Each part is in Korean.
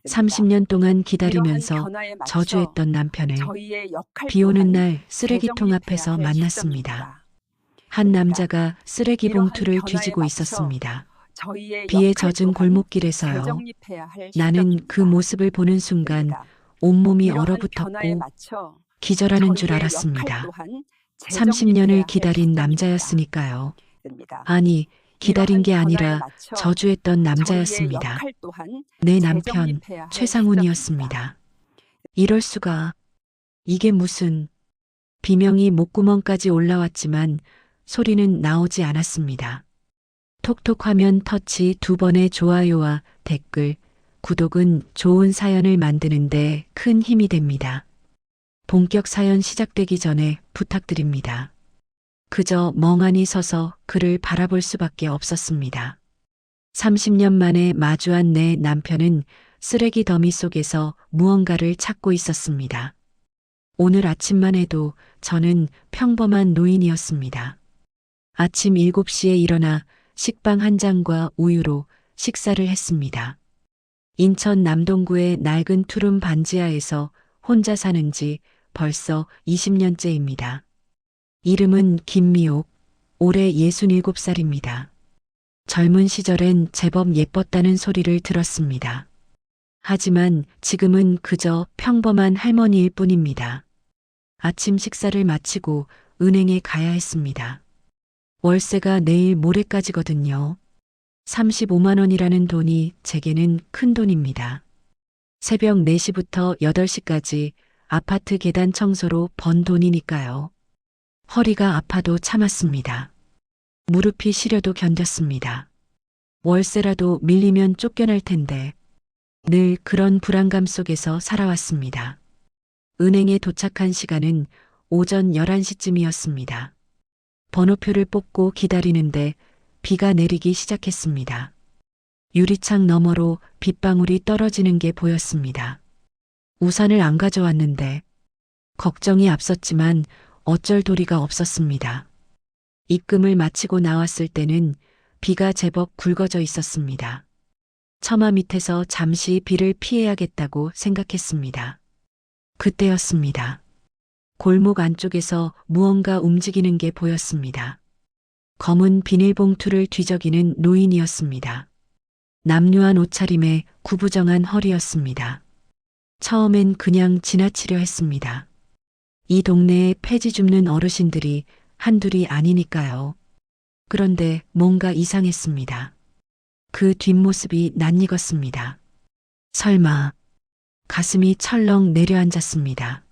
됩니다. 30년 동안 이러한 기다리면서 변화에 맞춰 저주했던 남편을 저희의 역할 비 오는 또한 날 쓰레기통 재정립해야 앞에서 할 만났습니다. 시점입니다. 한 됩니다. 남자가 쓰레기 이러한 봉투를 변화에 뒤지고 맞춰 있었습니다. 저희의 비에 역할 젖은 또한 골목길에서요. 재정립해야 할 나는 그 시점입니다. 모습을 보는 순간 됩니다. 온몸이 이러한 변화에 얼어붙었고 맞춰 기절하는 줄 저희의 역할 알았습니다. 또한 30년을 재정립해야 할 기다린 시점입니다. 남자였으니까요. 됩니다. 아니, 기다린 이러한 게 변화에 아니라 맞춰 저주했던 저희의 남자였습니다. 역할 또한 내 남편, 재정립해야 할 시점입니다. 최상훈이었습니다. 이럴 수가. 이게 무슨. 비명이 목구멍까지 올라왔지만 소리는 나오지 않았습니다. 톡톡 화면 터치 2번의 좋아요와 댓글, 구독은 좋은 사연을 만드는데 큰 힘이 됩니다. 본격 사연 시작되기 전에 부탁드립니다. 그저 멍하니 서서 그를 바라볼 수밖에 없었습니다. 30년 만에 마주한 내 남편은 쓰레기 더미 속에서 무언가를 찾고 있었습니다. 오늘 아침만 해도 저는 평범한 노인이었습니다. 아침 7시에 일어나 식빵 한 잔과 우유로 식사를 했습니다. 인천 남동구의 낡은 투룸 반지하에서 혼자 사는 지 벌써 20년째입니다. 이름은 김미옥, 올해 67살입니다. 젊은 시절엔 제법 예뻤다는 소리를 들었습니다. 하지만 지금은 그저 평범한 할머니일 뿐입니다. 아침 식사를 마치고 은행에 가야 했습니다. 월세가 내일 모레까지거든요. 35만 원이라는 돈이 제게는 큰 돈입니다. 새벽 4시부터 8시까지 아파트 계단 청소로 번 돈이니까요. 허리가 아파도 참았습니다. 무릎이 시려도 견뎠습니다. 월세라도 밀리면 쫓겨날 텐데 늘 그런 불안감 속에서 살아왔습니다. 은행에 도착한 시간은 오전 11시쯤이었습니다. 번호표를 뽑고 기다리는데 비가 내리기 시작했습니다. 유리창 너머로 빗방울이 떨어지는 게 보였습니다. 우산을 안 가져왔는데 걱정이 앞섰지만 어쩔 도리가 없었습니다. 입금을 마치고 나왔을 때는 비가 제법 굵어져 있었습니다. 처마 밑에서 잠시 비를 피해야겠다고 생각했습니다. 그때였습니다. 골목 안쪽에서 무언가 움직이는 게 보였습니다. 검은 비닐봉투를 뒤적이는 노인이었습니다. 남루한 옷차림에 구부정한 허리였습니다. 처음엔 그냥 지나치려 했습니다. 이 동네에 폐지 줍는 어르신들이 한둘이 아니니까요. 그런데 뭔가 이상했습니다. 그 뒷모습이 낯익었습니다. 설마. 가슴이 철렁 내려앉았습니다.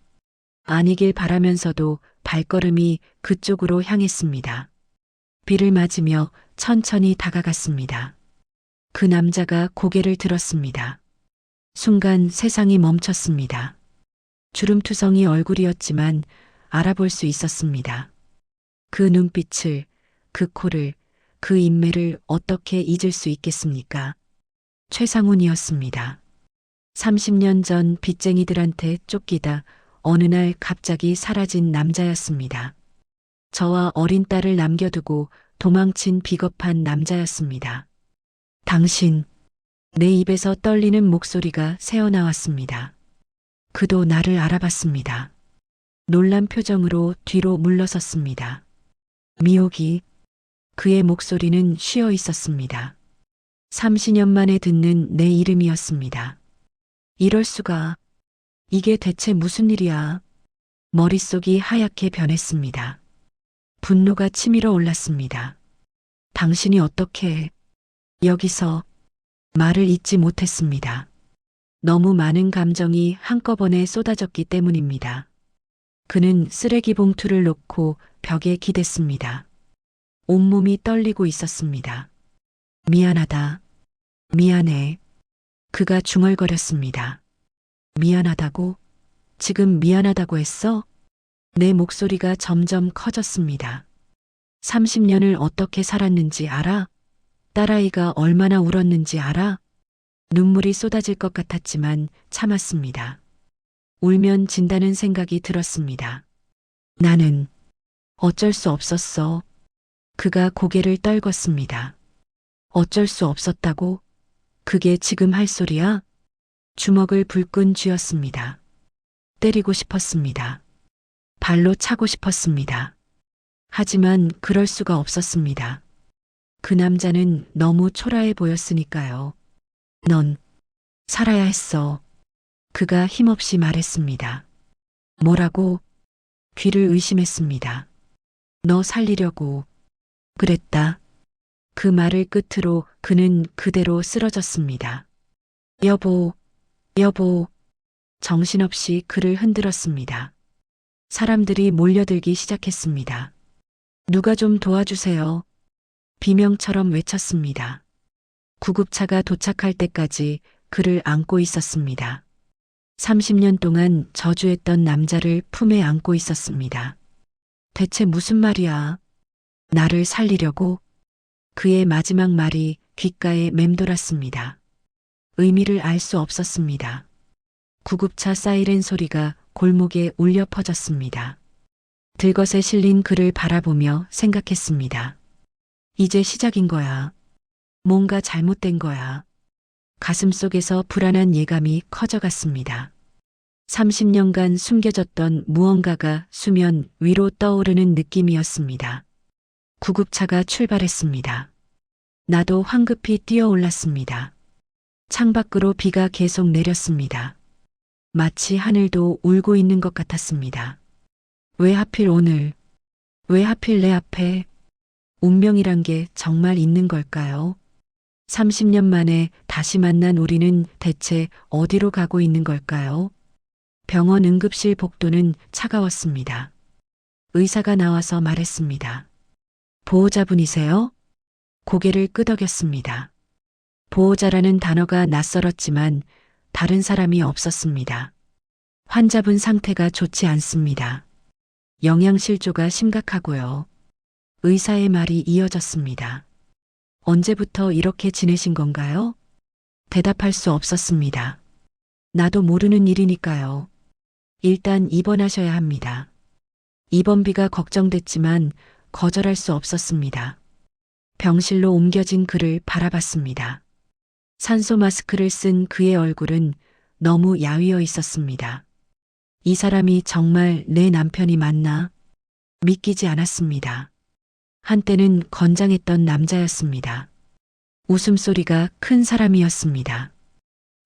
아니길 바라면서도 발걸음이 그쪽으로 향했습니다. 비를 맞으며 천천히 다가갔습니다. 그 남자가 고개를 들었습니다. 순간 세상이 멈췄습니다. 주름투성이 얼굴이었지만 알아볼 수 있었습니다. 그 눈빛을, 그 코를, 그 인매를 어떻게 잊을 수 있겠습니까? 최상훈이었습니다. 30년 전 빚쟁이들한테 쫓기다 어느 날 갑자기 사라진 남자였습니다. 저와 어린 딸을 남겨두고 도망친 비겁한 남자였습니다. 당신, 내 입에서 떨리는 목소리가 새어나왔습니다. 그도 나를 알아봤습니다. 놀란 표정으로 뒤로 물러섰습니다. 미옥이, 그의 목소리는 쉬어 있었습니다. 30년 만에 듣는 내 이름이었습니다. 이럴 수가. 이게 대체 무슨 일이야? 머릿속이 하얗게 변했습니다. 분노가 치밀어 올랐습니다. 당신이 어떻게 여기서 말을 잇지 못했습니다. 너무 많은 감정이 한꺼번에 쏟아졌기 때문입니다. 그는 쓰레기 봉투를 놓고 벽에 기댔습니다. 온몸이 떨리고 있었습니다. 미안하다. 미안해. 그가 중얼거렸습니다. 미안하다고? 지금 미안하다고 했어? 내 목소리가 점점 커졌습니다. 30년을 어떻게 살았는지 알아? 딸아이가 얼마나 울었는지 알아? 눈물이 쏟아질 것 같았지만 참았습니다. 울면 진다는 생각이 들었습니다. 나는 어쩔 수 없었어. 그가 고개를 떨궜습니다. 어쩔 수 없었다고? 그게 지금 할 소리야? 주먹을 불끈 쥐었습니다. 때리고 싶었습니다. 발로 차고 싶었습니다. 하지만 그럴 수가 없었습니다. 그 남자는 너무 초라해 보였으니까요. 넌 살아야 했어. 그가 힘없이 말했습니다. 뭐라고? 귀를 의심했습니다. 너 살리려고 그랬다. 그 말을 끝으로 그는 그대로 쓰러졌습니다. 여보, 여보. 정신없이 그를 흔들었습니다. 사람들이 몰려들기 시작했습니다. 누가 좀 도와주세요. 비명처럼 외쳤습니다. 구급차가 도착할 때까지 그를 안고 있었습니다. 30년 동안 저주했던 남자를 품에 안고 있었습니다. 대체 무슨 말이야? 나를 살리려고? 그의 마지막 말이 귓가에 맴돌았습니다. 의미를 알 수 없었습니다. 구급차 사이렌 소리가 골목에 울려 퍼졌습니다. 들것에 실린 그를 바라보며 생각했습니다. 이제 시작인 거야. 뭔가 잘못된 거야. 가슴속에서 불안한 예감이 커져갔습니다. 30년간 숨겨졌던 무언가가 수면 위로 떠오르는 느낌이었습니다. 구급차가 출발했습니다. 나도 황급히 뛰어올랐습니다. 창밖으로 비가 계속 내렸습니다. 마치 하늘도 울고 있는 것 같았습니다. 왜 하필 오늘? 왜 하필 내 앞에? 운명이란 게 정말 있는 걸까요? 30년 만에 다시 만난 우리는 대체 어디로 가고 있는 걸까요? 병원 응급실 복도는 차가웠습니다. 의사가 나와서 말했습니다. 보호자분이세요? 고개를 끄덕였습니다. 보호자라는 단어가 낯설었지만 다른 사람이 없었습니다. 환자분 상태가 좋지 않습니다. 영양실조가 심각하고요. 의사의 말이 이어졌습니다. 언제부터 이렇게 지내신 건가요? 대답할 수 없었습니다. 나도 모르는 일이니까요. 일단 입원하셔야 합니다. 입원비가 걱정됐지만 거절할 수 없었습니다. 병실로 옮겨진 그를 바라봤습니다. 산소 마스크를 쓴 그의 얼굴은 너무 야위어 있었습니다. 이 사람이 정말 내 남편이 맞나? 믿기지 않았습니다. 한때는 건장했던 남자였습니다. 웃음소리가 큰 사람이었습니다.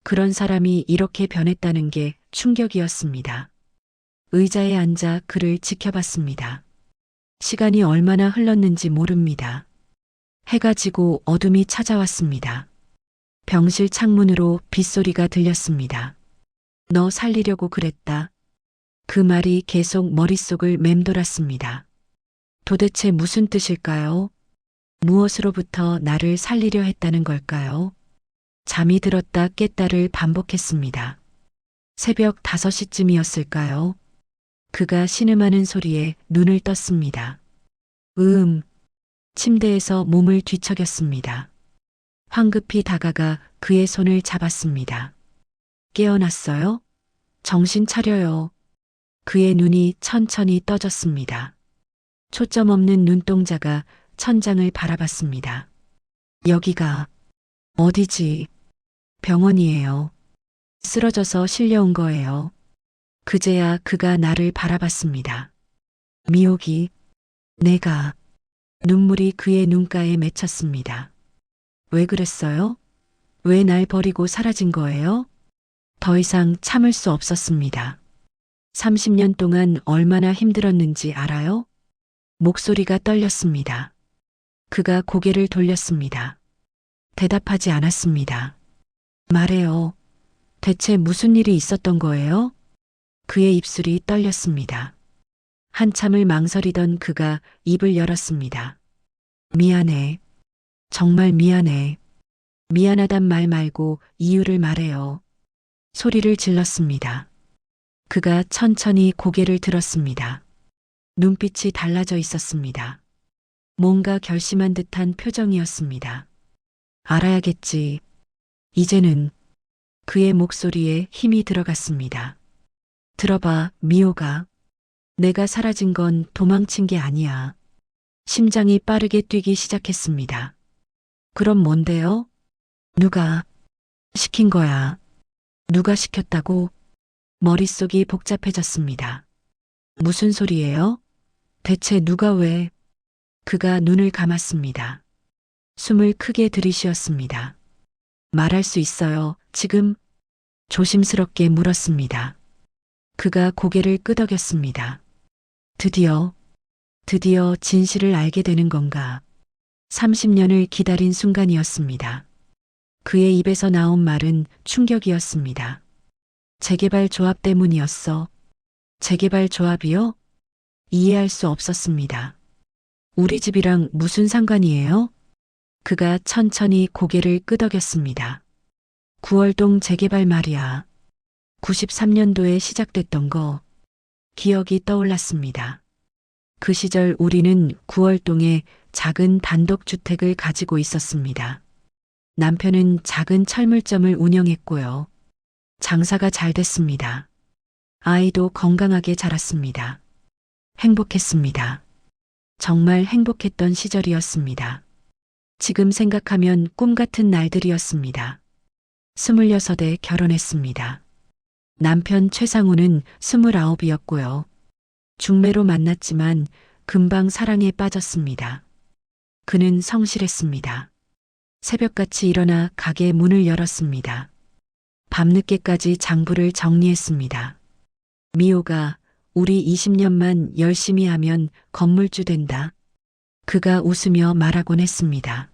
그런 사람이 이렇게 변했다는 게 충격이었습니다. 의자에 앉아 그를 지켜봤습니다. 시간이 얼마나 흘렀는지 모릅니다. 해가 지고 어둠이 찾아왔습니다. 병실 창문으로 빗소리가 들렸습니다. 너 살리려고 그랬다. 그 말이 계속 머릿속을 맴돌았습니다. 도대체 무슨 뜻일까요? 무엇으로부터 나를 살리려 했다는 걸까요? 잠이 들었다 깼다를 반복했습니다. 새벽 5시쯤이었을까요? 그가 신음하는 소리에 눈을 떴습니다. 침대에서 몸을 뒤척였습니다. 황급히 다가가 그의 손을 잡았습니다. 깨어났어요? 정신 차려요. 그의 눈이 천천히 떠졌습니다. 초점 없는 눈동자가 천장을 바라봤습니다. 여기가 어디지? 병원이에요. 쓰러져서 실려온 거예요. 그제야 그가 나를 바라봤습니다. 미옥이, 내가, 눈물이 그의 눈가에 맺혔습니다. 왜 그랬어요? 왜 날 버리고 사라진 거예요? 더 이상 참을 수 없었습니다. 30년 동안 얼마나 힘들었는지 알아요? 목소리가 떨렸습니다. 그가 고개를 돌렸습니다. 대답하지 않았습니다. 말해요. 대체 무슨 일이 있었던 거예요? 그의 입술이 떨렸습니다. 한참을 망설이던 그가 입을 열었습니다. 미안해. 정말 미안해. 미안하단 말 말고 이유를 말해요. 소리를 질렀습니다. 그가 천천히 고개를 들었습니다. 눈빛이 달라져 있었습니다. 뭔가 결심한 듯한 표정이었습니다. 알아야겠지. 이제는 그의 목소리에 힘이 들어갔습니다. 들어봐, 미호가. 내가 사라진 건 도망친 게 아니야. 심장이 빠르게 뛰기 시작했습니다. 그럼 뭔데요? 누가 시킨 거야? 누가 시켰다고? 머릿속이 복잡해졌습니다. 무슨 소리예요? 대체 누가 왜? 그가 눈을 감았습니다. 숨을 크게 들이쉬었습니다. 말할 수 있어요, 지금? 조심스럽게 물었습니다. 그가 고개를 끄덕였습니다. 드디어 진실을 알게 되는 건가? 30년을 기다린 순간이었습니다. 그의 입에서 나온 말은 충격이었습니다. 재개발 조합 때문이었어. 재개발 조합이요? 이해할 수 없었습니다. 우리 집이랑 무슨 상관이에요? 그가 천천히 고개를 끄덕였습니다. 9월동 재개발 말이야. 93년도에 시작됐던 거. 기억이 떠올랐습니다. 그 시절 우리는 9월동에 작은 단독주택을 가지고 있었습니다. 남편은 작은 철물점을 운영했고요. 장사가 잘 됐습니다. 아이도 건강하게 자랐습니다. 행복했습니다. 정말 행복했던 시절이었습니다. 지금 생각하면 꿈 같은 날들이었습니다. 26에 결혼했습니다. 남편 최상우는 29이었고요. 중매로 만났지만 금방 사랑에 빠졌습니다. 그는 성실했습니다. 새벽같이 일어나 가게 문을 열었습니다. 밤늦게까지 장부를 정리했습니다. 미호가 우리 20년만 열심히 하면 건물주 된다. 그가 웃으며 말하곤 했습니다.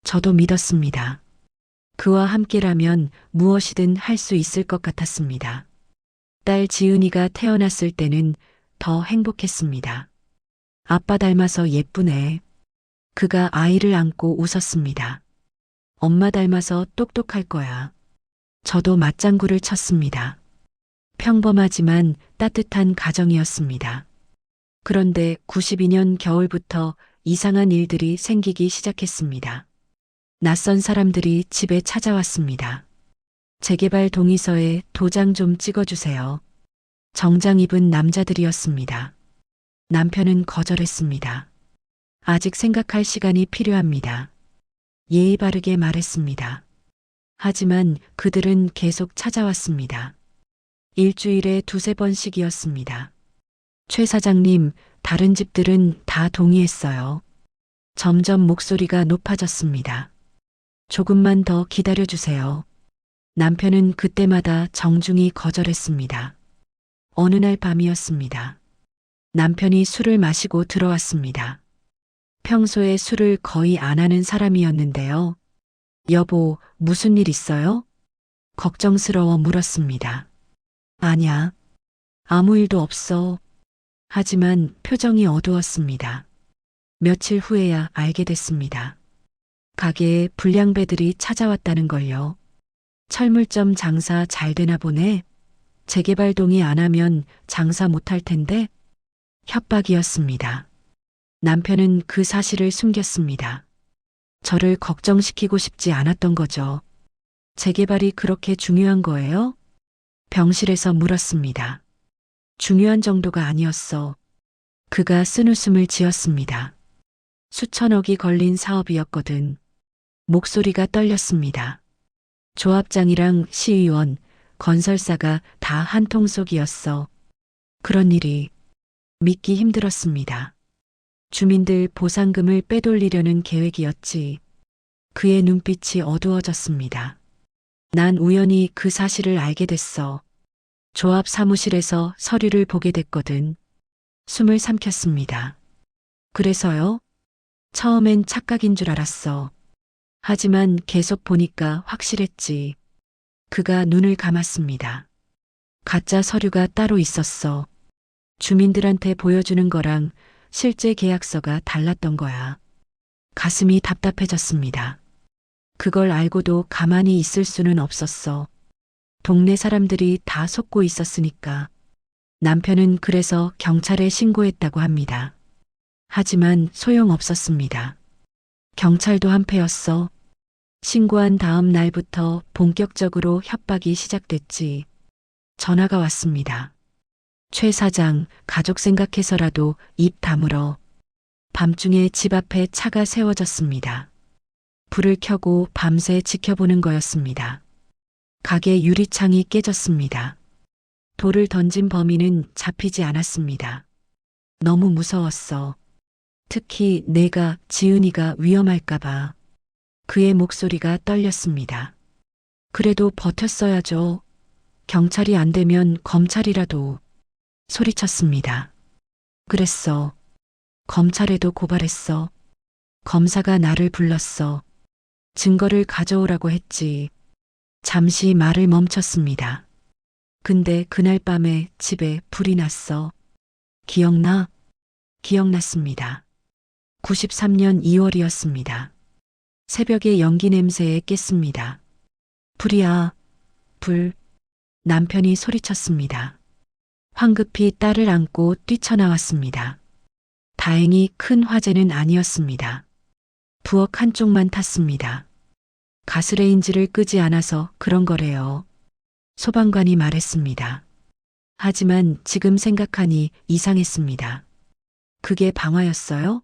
저도 믿었습니다. 그와 함께라면 무엇이든 할 수 있을 것 같았습니다. 딸 지은이가 태어났을 때는 더 행복했습니다. 아빠 닮아서 예쁘네. 그가 아이를 안고 웃었습니다. 엄마 닮아서 똑똑할 거야. 저도 맞장구를 쳤습니다. 평범하지만 따뜻한 가정이었습니다. 그런데 92년 겨울부터 이상한 일들이 생기기 시작했습니다. 낯선 사람들이 집에 찾아왔습니다. 재개발 동의서에 도장 좀 찍어주세요. 정장 입은 남자들이었습니다. 남편은 거절했습니다. 아직 생각할 시간이 필요합니다. 예의 바르게 말했습니다. 하지만 그들은 계속 찾아왔습니다. 일주일에 2~3번씩이었습니다. 최 사장님, 다른 집들은 다 동의했어요. 점점 목소리가 높아졌습니다. 조금만 더 기다려주세요. 남편은 그때마다 정중히 거절했습니다. 어느 날 밤이었습니다. 남편이 술을 마시고 들어왔습니다. 평소에 술을 거의 안 하는 사람이었는데요. 여보, 무슨 일 있어요? 걱정스러워 물었습니다. 아냐, 아무 일도 없어. 하지만 표정이 어두웠습니다. 며칠 후에야 알게 됐습니다. 가게에 불량배들이 찾아왔다는 걸요. 철물점 장사 잘 되나 보네. 재개발 동의 안 하면 장사 못할 텐데. 협박이었습니다. 남편은 그 사실을 숨겼습니다. 저를 걱정시키고 싶지 않았던 거죠. 재개발이 그렇게 중요한 거예요? 병실에서 물었습니다. 중요한 정도가 아니었어. 그가 쓴웃음을 지었습니다. 수천억이 걸린 사업이었거든. 목소리가 떨렸습니다. 조합장이랑 시의원, 건설사가 다 한 통속이었어. 그런 일이 믿기 힘들었습니다. 주민들 보상금을 빼돌리려는 계획이었지. 그의 눈빛이 어두워졌습니다. 난 우연히 그 사실을 알게 됐어. 조합 사무실에서 서류를 보게 됐거든. 숨을 삼켰습니다. 그래서요? 처음엔 착각인 줄 알았어. 하지만 계속 보니까 확실했지. 그가 눈을 감았습니다. 가짜 서류가 따로 있었어. 주민들한테 보여주는 거랑 실제 계약서가 달랐던 거야. 가슴이 답답해졌습니다. 그걸 알고도 가만히 있을 수는 없었어. 동네 사람들이 다 속고 있었으니까. 남편은 그래서 경찰에 신고했다고 합니다. 하지만 소용없었습니다. 경찰도 한패였어. 신고한 다음 날부터 본격적으로 협박이 시작됐지. 전화가 왔습니다. 최 사장, 가족 생각해서라도 입 다물어. 밤중에 집 앞에 차가 세워졌습니다. 불을 켜고 밤새 지켜보는 거였습니다. 가게 유리창이 깨졌습니다. 돌을 던진 범인은 잡히지 않았습니다. 너무 무서웠어. 특히 내가 지은이가 위험할까봐. 그의 목소리가 떨렸습니다. 그래도 버텼어야죠. 경찰이 안 되면 검찰이라도. 소리쳤습니다. 그랬어. 검찰에도 고발했어. 검사가 나를 불렀어. 증거를 가져오라고 했지. 잠시 말을 멈췄습니다. 근데 그날 밤에 집에 불이 났어. 기억나? 기억났습니다. 93년 2월이었습니다. 새벽에 연기 냄새에 깼습니다. 불이야, 불. 남편이 소리쳤습니다. 황급히 딸을 안고 뛰쳐나왔습니다. 다행히 큰 화재는 아니었습니다. 부엌 한쪽만 탔습니다. 가스레인지를 끄지 않아서 그런 거래요. 소방관이 말했습니다. 하지만 지금 생각하니 이상했습니다. 그게 방화였어요?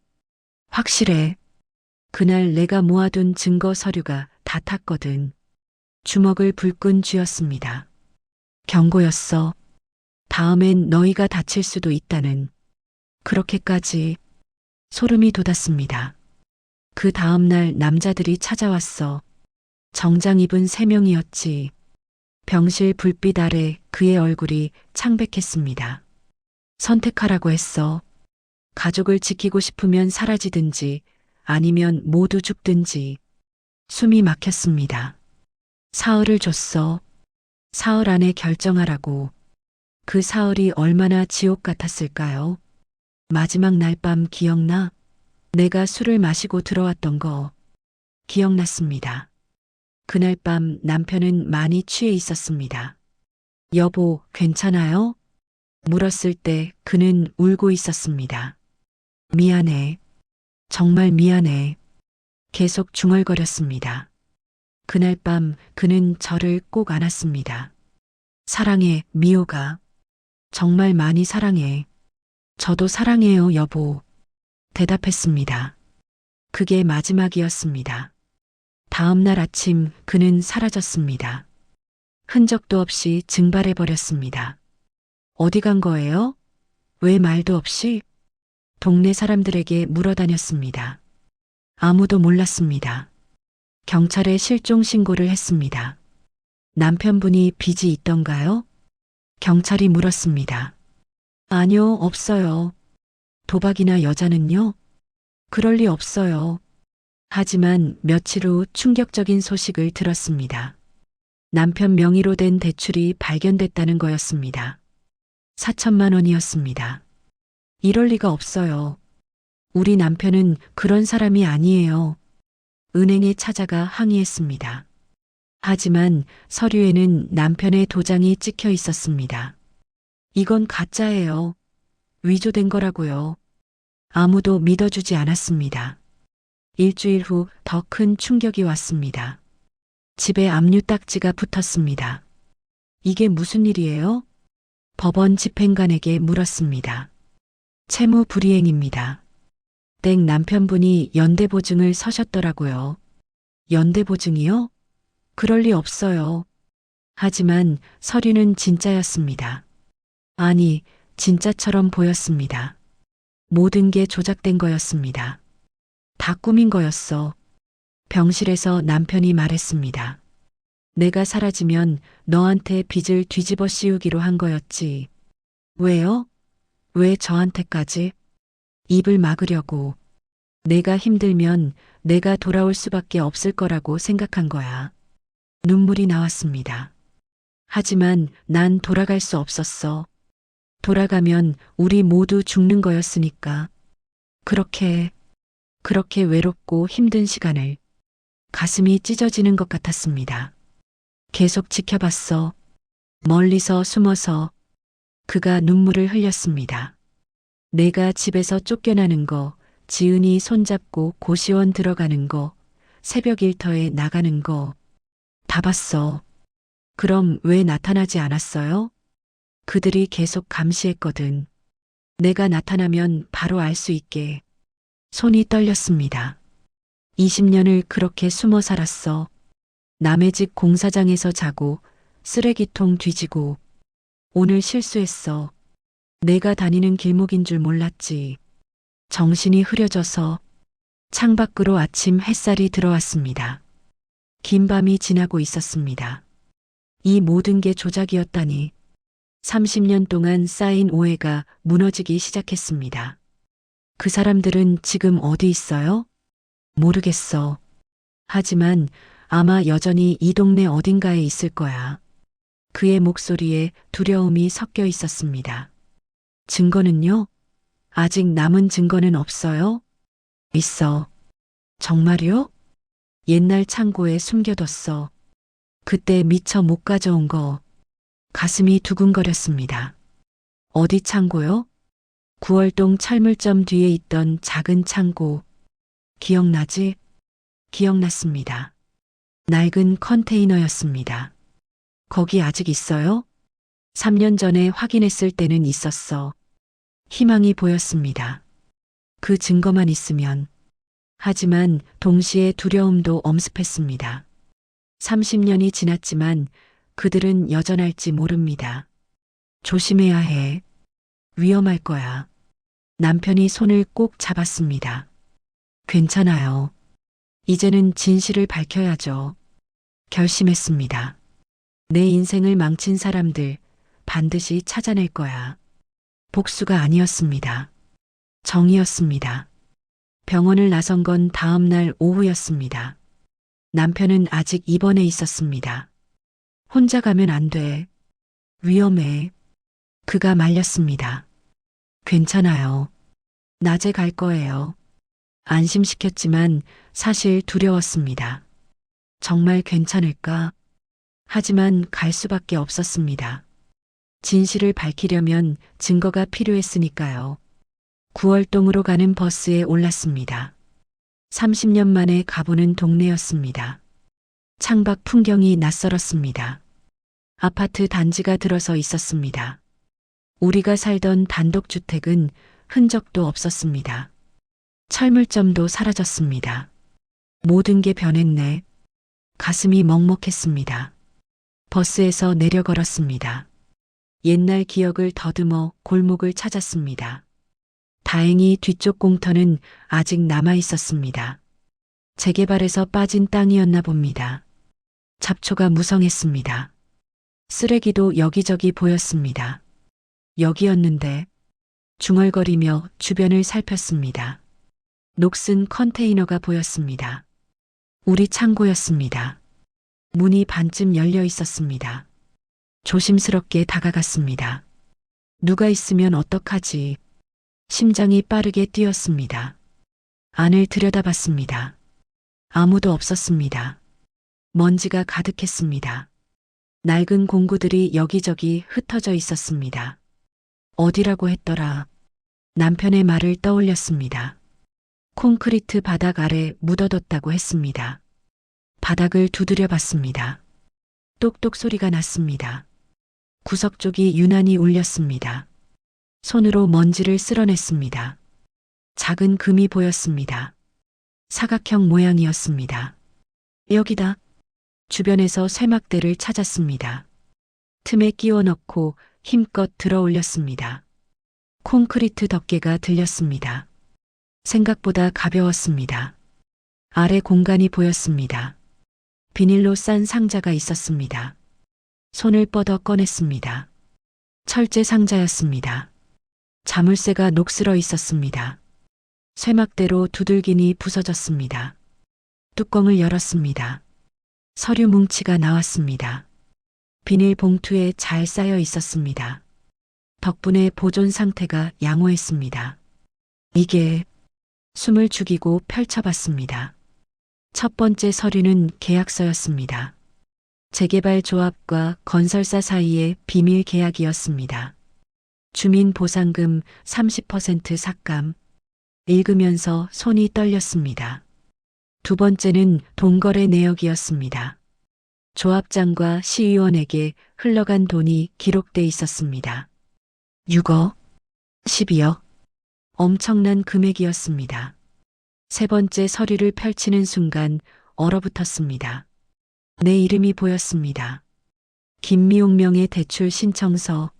확실해. 그날 내가 모아둔 증거 서류가 다 탔거든. 주먹을 불끈 쥐었습니다. 경고였어. 다음엔 너희가 다칠 수도 있다는. 그렇게까지. 소름이 돋았습니다. 그 다음날 남자들이 찾아왔어. 정장 입은 3명이었지. 병실 불빛 아래 그의 얼굴이 창백했습니다. 선택하라고 했어. 가족을 지키고 싶으면 사라지든지 아니면 모두 죽든지. 숨이 막혔습니다. 사흘을 줬어. 사흘 안에 결정하라고. 그 사흘이 얼마나 지옥 같았을까요? 마지막 날 밤 기억나? 내가 술을 마시고 들어왔던 거. 기억났습니다. 그날 밤 남편은 많이 취해 있었습니다. 여보, 괜찮아요? 물었을 때 그는 울고 있었습니다. 미안해. 정말 미안해. 계속 중얼거렸습니다. 그날 밤 그는 저를 꼭 안았습니다. 사랑해, 미호가. 정말 많이 사랑해. 저도 사랑해요, 여보. 대답했습니다. 그게 마지막이었습니다. 다음 날 아침 그는 사라졌습니다. 흔적도 없이 증발해버렸습니다. 어디 간 거예요? 왜 말도 없이? 동네 사람들에게 물어다녔습니다. 아무도 몰랐습니다. 경찰에 실종 신고를 했습니다. 남편분이 빚이 있던가요? 경찰이 물었습니다. 아니요, 없어요. 도박이나 여자는요? 그럴 리 없어요. 하지만 며칠 후 충격적인 소식을 들었습니다. 남편 명의로 된 대출이 발견됐다는 거였습니다. 4천만 원이었습니다. 이럴 리가 없어요. 우리 남편은 그런 사람이 아니에요. 은행에 찾아가 항의했습니다. 하지만 서류에는 남편의 도장이 찍혀 있었습니다. 이건 가짜예요. 위조된 거라고요. 아무도 믿어주지 않았습니다. 일주일 후 더 큰 충격이 왔습니다. 집에 압류 딱지가 붙었습니다. 이게 무슨 일이에요? 법원 집행관에게 물었습니다. 채무 불이행입니다. 땡 남편분이 연대보증을 서셨더라고요. 연대보증이요? 그럴 리 없어요. 하지만 서류는 진짜였습니다. 아니, 진짜처럼 보였습니다. 모든 게 조작된 거였습니다. 다 꾸민 거였어. 병실에서 남편이 말했습니다. 내가 사라지면 너한테 빚을 뒤집어 씌우기로 한 거였지. 왜요? 왜 저한테까지? 입을 막으려고. 내가 힘들면 내가 돌아올 수밖에 없을 거라고 생각한 거야. 눈물이 나왔습니다. 하지만 난 돌아갈 수 없었어. 돌아가면 우리 모두 죽는 거였으니까. 그렇게 외롭고 힘든 시간을. 가슴이 찢어지는 것 같았습니다. 계속 지켜봤어. 멀리서 숨어서. 그가 눈물을 흘렸습니다. 내가 집에서 쫓겨나는 거, 지은이 손잡고 고시원 들어가는 거, 새벽 일터에 나가는 거. 다 봤어. 그럼 왜 나타나지 않았어요? 그들이 계속 감시했거든. 내가 나타나면 바로 알 수 있게. 손이 떨렸습니다. 20년을 그렇게 숨어 살았어. 남의 집 공사장에서 자고 쓰레기통 뒤지고 오늘 실수했어. 내가 다니는 길목인 줄 몰랐지. 정신이 흐려져서 창밖으로 아침 햇살이 들어왔습니다. 긴 밤이 지나고 있었습니다. 이 모든 게 조작이었다니. 30년 동안 쌓인 오해가 무너지기 시작했습니다. 그 사람들은 지금 어디 있어요? 모르겠어. 하지만 아마 여전히 이 동네 어딘가에 있을 거야. 그의 목소리에 두려움이 섞여 있었습니다. 증거는요? 아직 남은 증거는 없어요? 있어. 정말요? 옛날 창고에 숨겨뒀어. 그때 미처 못 가져온 거. 가슴이 두근거렸습니다. 어디 창고요? 구월동 철물점 뒤에 있던 작은 창고. 기억나지? 기억났습니다. 낡은 컨테이너였습니다. 거기 아직 있어요? 3년 전에 확인했을 때는 있었어. 희망이 보였습니다. 그 증거만 있으면. 하지만 동시에 두려움도 엄습했습니다. 30년이 지났지만 그들은 여전할지 모릅니다. 조심해야 해. 위험할 거야. 남편이 손을 꼭 잡았습니다. 괜찮아요. 이제는 진실을 밝혀야죠. 결심했습니다. 내 인생을 망친 사람들 반드시 찾아낼 거야. 복수가 아니었습니다. 정이었습니다. 병원을 나선 건 다음 날 오후였습니다. 남편은 아직 입원해 있었습니다. 혼자 가면 안 돼. 위험해. 그가 말렸습니다. 괜찮아요. 낮에 갈 거예요. 안심시켰지만 사실 두려웠습니다. 정말 괜찮을까? 하지만 갈 수밖에 없었습니다. 진실을 밝히려면 증거가 필요했으니까요. 구월동으로 가는 버스에 올랐습니다. 30년 만에 가보는 동네였습니다. 창밖 풍경이 낯설었습니다. 아파트 단지가 들어서 있었습니다. 우리가 살던 단독주택은 흔적도 없었습니다. 철물점도 사라졌습니다. 모든 게 변했네. 가슴이 먹먹했습니다. 버스에서 내려 걸었습니다. 옛날 기억을 더듬어 골목을 찾았습니다. 다행히 뒤쪽 공터는 아직 남아 있었습니다. 재개발에서 빠진 땅이었나 봅니다. 잡초가 무성했습니다. 쓰레기도 여기저기 보였습니다. 여기였는데 중얼거리며 주변을 살폈습니다. 녹슨 컨테이너가 보였습니다. 우리 창고였습니다. 문이 반쯤 열려 있었습니다. 조심스럽게 다가갔습니다. 누가 있으면 어떡하지? 심장이 빠르게 뛰었습니다. 안을 들여다봤습니다. 아무도 없었습니다. 먼지가 가득했습니다. 낡은 공구들이 여기저기 흩어져 있었습니다. 어디라고 했더라? 남편의 말을 떠올렸습니다. 콘크리트 바닥 아래 묻어뒀다고 했습니다. 바닥을 두드려 봤습니다. 똑똑 소리가 났습니다. 구석 쪽이 유난히 울렸습니다. 손으로 먼지를 쓸어냈습니다. 작은 금이 보였습니다. 사각형 모양이었습니다. 여기다. 주변에서 쇠막대를 찾았습니다. 틈에 끼워 넣고 힘껏 들어 올렸습니다. 콘크리트 덮개가 들렸습니다. 생각보다 가벼웠습니다. 아래 공간이 보였습니다. 비닐로 싼 상자가 있었습니다. 손을 뻗어 꺼냈습니다. 철제 상자였습니다. 자물쇠가 녹슬어 있었습니다. 쇠막대로 두들기니 부서졌습니다. 뚜껑을 열었습니다. 서류 뭉치가 나왔습니다. 비닐 봉투에 잘 쌓여 있었습니다. 덕분에 보존 상태가 양호했습니다. 이게 숨을 죽이고 펼쳐봤습니다. 첫 번째 서류는 계약서였습니다. 재개발 조합과 건설사 사이의 비밀 계약이었습니다. 주민 보상금 30% 삭감. 읽으면서 손이 떨렸습니다. 두 번째는 동거래 내역이었습니다. 조합장과 시의원에게 흘러간 돈이 기록돼 있었습니다. 6억, 12억. 엄청난 금액이었습니다. 세 번째 서류를 펼치는 순간 얼어붙었습니다. 내 이름이 보였습니다. 김미옥 명의 대출 신청서.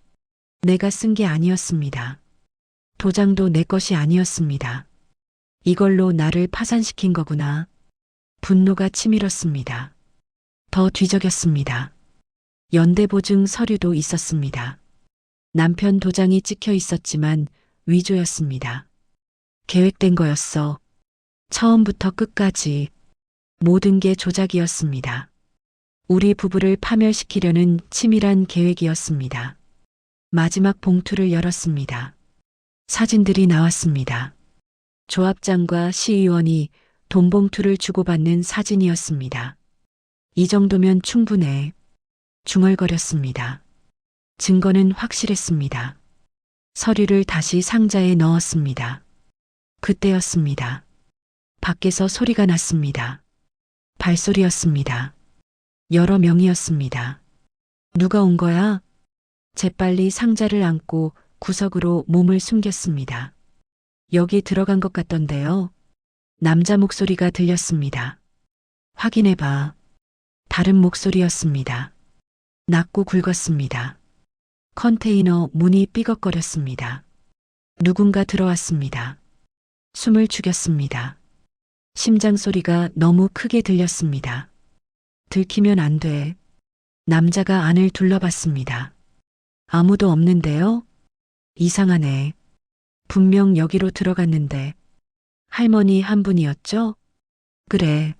내가 쓴 게 아니었습니다. 도장도 내 것이 아니었습니다. 이걸로 나를 파산시킨 거구나. 분노가 치밀었습니다. 더 뒤적였습니다. 연대보증 서류도 있었습니다. 남편 도장이 찍혀 있었지만 위조였습니다. 계획된 거였어. 처음부터 끝까지 모든 게 조작이었습니다. 우리 부부를 파멸시키려는 치밀한 계획이었습니다. 마지막 봉투를 열었습니다. 사진들이 나왔습니다. 조합장과 시의원이 돈 봉투를 주고받는 사진이었습니다. 이 정도면 충분해. 중얼거렸습니다. 증거는 확실했습니다. 서류를 다시 상자에 넣었습니다. 그때였습니다. 밖에서 소리가 났습니다. 발소리였습니다. 여러 명이었습니다. 누가 온 거야? 재빨리 상자를 안고 구석으로 몸을 숨겼습니다. 여기 들어간 것 같던데요. 남자 목소리가 들렸습니다. 확인해봐. 다른 목소리였습니다. 낮고 굵었습니다. 컨테이너 문이 삐걱거렸습니다. 누군가 들어왔습니다. 숨을 죽였습니다. 심장 소리가 너무 크게 들렸습니다. 들키면 안 돼. 남자가 안을 둘러봤습니다. 아무도 없는데요? 이상하네. 분명 여기로 들어갔는데. 할머니 한 분이었죠? 그래.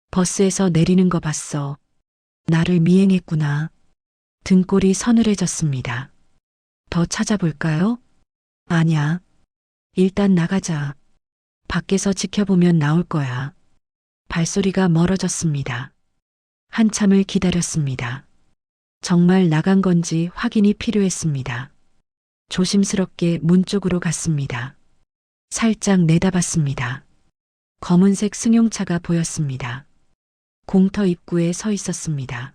버스에서 내리는 거 봤어. 나를 미행했구나. 등골이 서늘해졌습니다. 더 찾아볼까요? 아냐. 일단 나가자. 밖에서 지켜보면 나올 거야. 발소리가 멀어졌습니다. 한참을 기다렸습니다. 정말 나간 건지 확인이 필요했습니다. 조심스럽게 문 쪽으로 갔습니다. 살짝 내다봤습니다. 검은색 승용차가 보였습니다. 공터 입구에 서 있었습니다.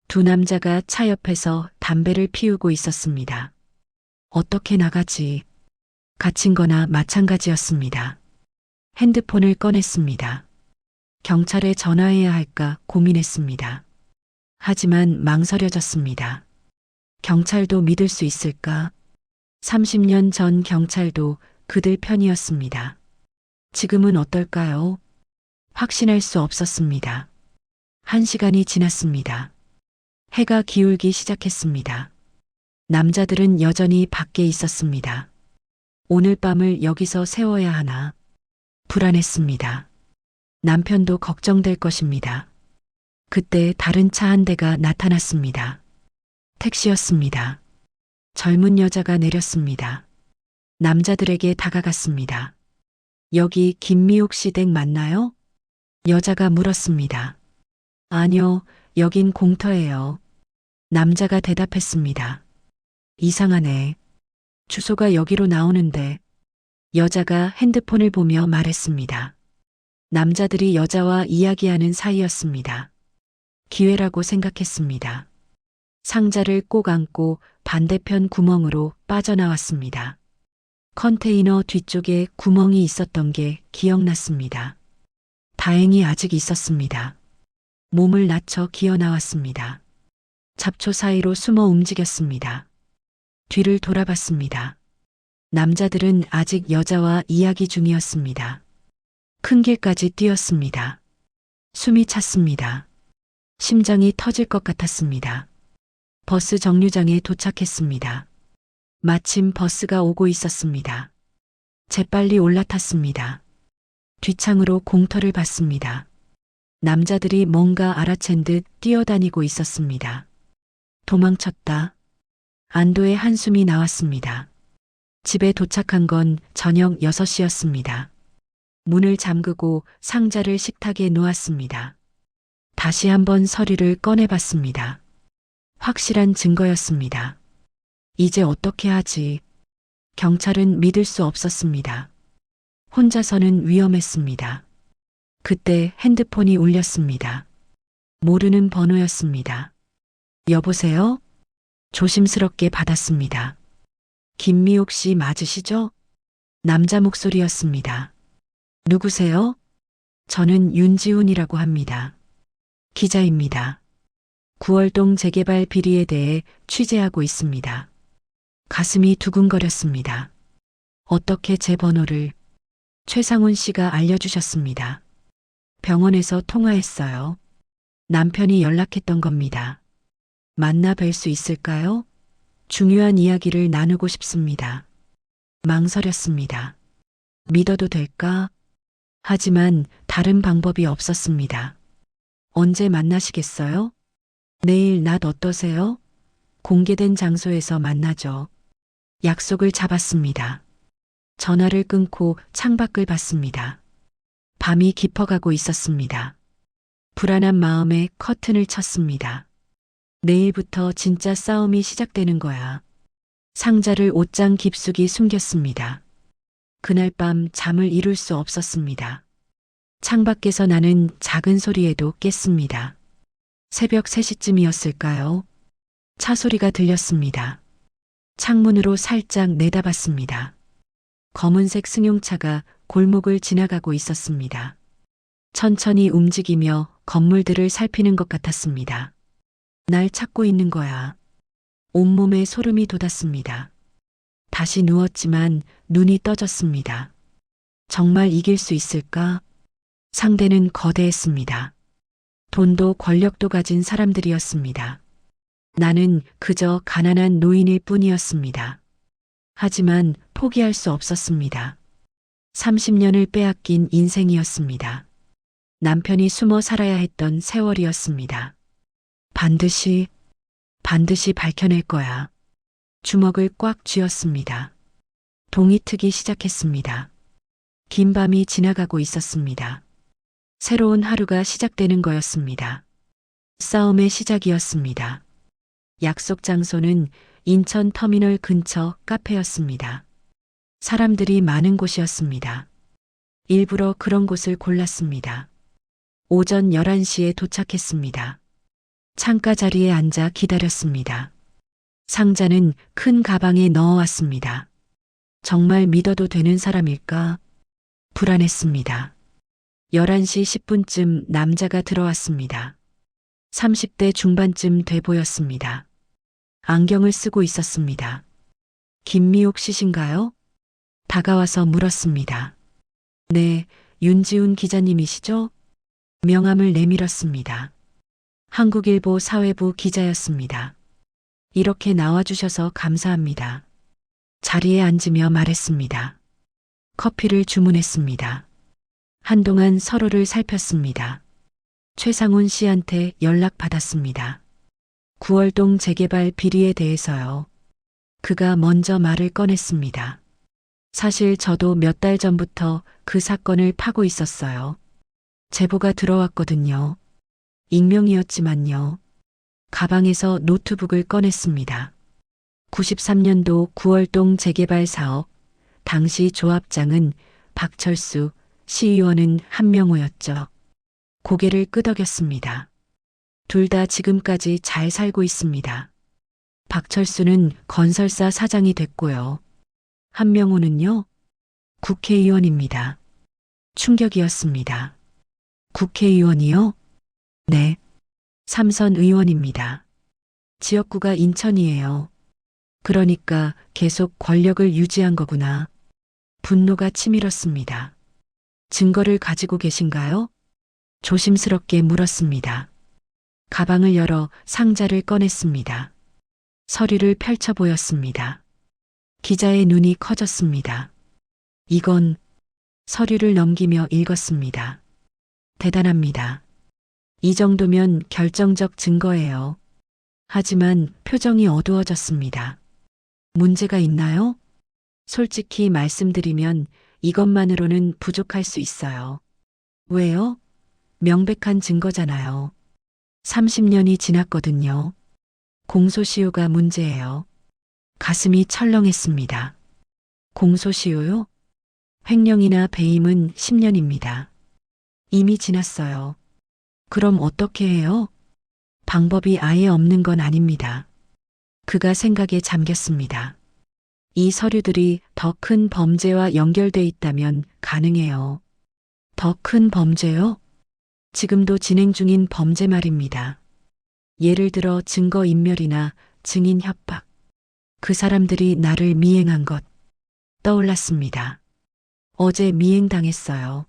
두 남자가 차 옆에서 담배를 피우고 있었습니다. 어떻게 나가지? 갇힌 거나 마찬가지였습니다. 핸드폰을 꺼냈습니다. 경찰에 전화해야 할까 고민했습니다. 하지만 망설여졌습니다. 경찰도 믿을 수 있을까? 30년 전 경찰도 그들 편이었습니다. 지금은 어떨까요? 확신할 수 없었습니다. 1시간이 지났습니다. 해가 기울기 시작했습니다. 남자들은 여전히 밖에 있었습니다. 오늘 밤을 여기서 세워야 하나? 불안했습니다. 남편도 걱정될 것입니다. 그때 다른 차 한 대가 나타났습니다. 택시였습니다. 젊은 여자가 내렸습니다. 남자들에게 다가갔습니다. 여기 김미옥 씨 댁 맞나요? 여자가 물었습니다. 아니요, 여긴 공터예요. 남자가 대답했습니다. 이상하네. 주소가 여기로 나오는데. 여자가 핸드폰을 보며 말했습니다. 남자들이 여자와 이야기하는 사이였습니다. 기회라고 생각했습니다. 상자를 꼭 안고 반대편 구멍으로 빠져나왔습니다. 컨테이너 뒤쪽에 구멍이 있었던 게 기억났습니다. 다행히 아직 있었습니다. 몸을 낮춰 기어 나왔습니다. 잡초 사이로 숨어 움직였습니다. 뒤를 돌아봤습니다. 남자들은 아직 여자와 이야기 중이었습니다. 큰 길까지 뛰었습니다. 숨이 찼습니다. 심장이 터질 것 같았습니다. 버스 정류장에 도착했습니다. 마침 버스가 오고 있었습니다. 재빨리 올라탔습니다. 뒷창으로 공터를 봤습니다. 남자들이 뭔가 알아챈 듯 뛰어다니고 있었습니다. 도망쳤다. 안도의 한숨이 나왔습니다. 집에 도착한 건 저녁 6시였습니다. 문을 잠그고 상자를 식탁에 놓았습니다. 다시 한번 서류를 꺼내봤습니다. 확실한 증거였습니다. 이제 어떻게 하지? 경찰은 믿을 수 없었습니다. 혼자서는 위험했습니다. 그때 핸드폰이 울렸습니다. 모르는 번호였습니다. 여보세요? 조심스럽게 받았습니다. 김미옥 씨 맞으시죠? 남자 목소리였습니다. 누구세요? 저는 윤지훈이라고 합니다. 기자입니다. 구월동 재개발 비리에 대해 취재하고 있습니다. 가슴이 두근거렸습니다. 어떻게 제 번호를 최상훈 씨가 알려주셨습니다. 병원에서 통화했어요. 남편이 연락했던 겁니다. 만나 뵐 수 있을까요? 중요한 이야기를 나누고 싶습니다. 망설였습니다. 믿어도 될까? 하지만 다른 방법이 없었습니다. 언제 만나시겠어요? 내일 낮 어떠세요? 공개된 장소에서 만나죠. 약속을 잡았습니다. 전화를 끊고 창밖을 봤습니다. 밤이 깊어가고 있었습니다. 불안한 마음에 커튼을 쳤습니다. 내일부터 진짜 싸움이 시작되는 거야. 상자를 옷장 깊숙이 숨겼습니다. 그날 밤 잠을 이룰 수 없었습니다. 창밖에서 나는 작은 소리에도 깼습니다. 새벽 3시쯤이었을까요? 차 소리가 들렸습니다. 창문으로 살짝 내다봤습니다. 검은색 승용차가 골목을 지나가고 있었습니다. 천천히 움직이며 건물들을 살피는 것 같았습니다. 날 찾고 있는 거야. 온몸에 소름이 돋았습니다. 다시 누웠지만 눈이 떠졌습니다. 정말 이길 수 있을까? 상대는 거대했습니다. 돈도 권력도 가진 사람들이었습니다. 나는 그저 가난한 노인일 뿐이었습니다. 하지만 포기할 수 없었습니다. 30년을 빼앗긴 인생이었습니다. 남편이 숨어 살아야 했던 세월이었습니다. 반드시 밝혀낼 거야. 주먹을 꽉 쥐었습니다. 동이 트기 시작했습니다. 긴 밤이 지나가고 있었습니다. 새로운 하루가 시작되는 거였습니다. 싸움의 시작이었습니다. 약속 장소는 인천 터미널 근처 카페였습니다. 사람들이 많은 곳이었습니다. 일부러 그런 곳을 골랐습니다. 오전 11시에 도착했습니다. 창가 자리에 앉아 기다렸습니다. 상자는 큰 가방에 넣어왔습니다. 정말 믿어도 되는 사람일까? 불안했습니다. 11시 10분쯤 남자가 들어왔습니다. 30대 중반쯤 돼 보였습니다. 안경을 쓰고 있었습니다. 김미옥 씨신가요? 다가와서 물었습니다. 네, 윤지훈 기자님이시죠? 명함을 내밀었습니다. 한국일보 사회부 기자였습니다. 이렇게 나와주셔서 감사합니다. 자리에 앉으며 말했습니다. 커피를 주문했습니다. 한동안 서로를 살폈습니다. 최상훈 씨한테 연락받았습니다. 구월동 재개발 비리에 대해서요. 그가 먼저 말을 꺼냈습니다. 사실 저도 몇 달 전부터 그 사건을 파고 있었어요. 제보가 들어왔거든요. 익명이었지만요. 가방에서 노트북을 꺼냈습니다. 93년도 구월동 재개발 사업, 당시 조합장은 박철수, 시의원은 한명호였죠. 고개를 끄덕였습니다. 둘 다 지금까지 잘 살고 있습니다. 박철수는 건설사 사장이 됐고요. 한명호는요? 국회의원입니다. 충격이었습니다. 국회의원이요? 네. 삼선 의원입니다. 지역구가 인천이에요. 그러니까 계속 권력을 유지한 거구나. 분노가 치밀었습니다. 증거를 가지고 계신가요? 조심스럽게 물었습니다. 가방을 열어 상자를 꺼냈습니다. 서류를 펼쳐 보였습니다. 기자의 눈이 커졌습니다. 이건 서류를 넘기며 읽었습니다. 대단합니다. 이 정도면 결정적 증거예요. 하지만 표정이 어두워졌습니다. 문제가 있나요? 솔직히 말씀드리면 이것만으로는 부족할 수 있어요. 왜요? 명백한 증거잖아요. 30년이 지났거든요. 공소시효가 문제예요. 가슴이 철렁했습니다. 공소시효요? 횡령이나 배임은 10년입니다. 이미 지났어요. 그럼 어떻게 해요? 방법이 아예 없는 건 아닙니다. 그가 생각에 잠겼습니다. 이 서류들이 더 큰 범죄와 연결돼 있다면 가능해요. 더 큰 범죄요? 지금도 진행 중인 범죄 말입니다. 예를 들어 증거인멸이나 증인 협박. 그 사람들이 나를 미행한 것 떠올랐습니다. 어제 미행당했어요.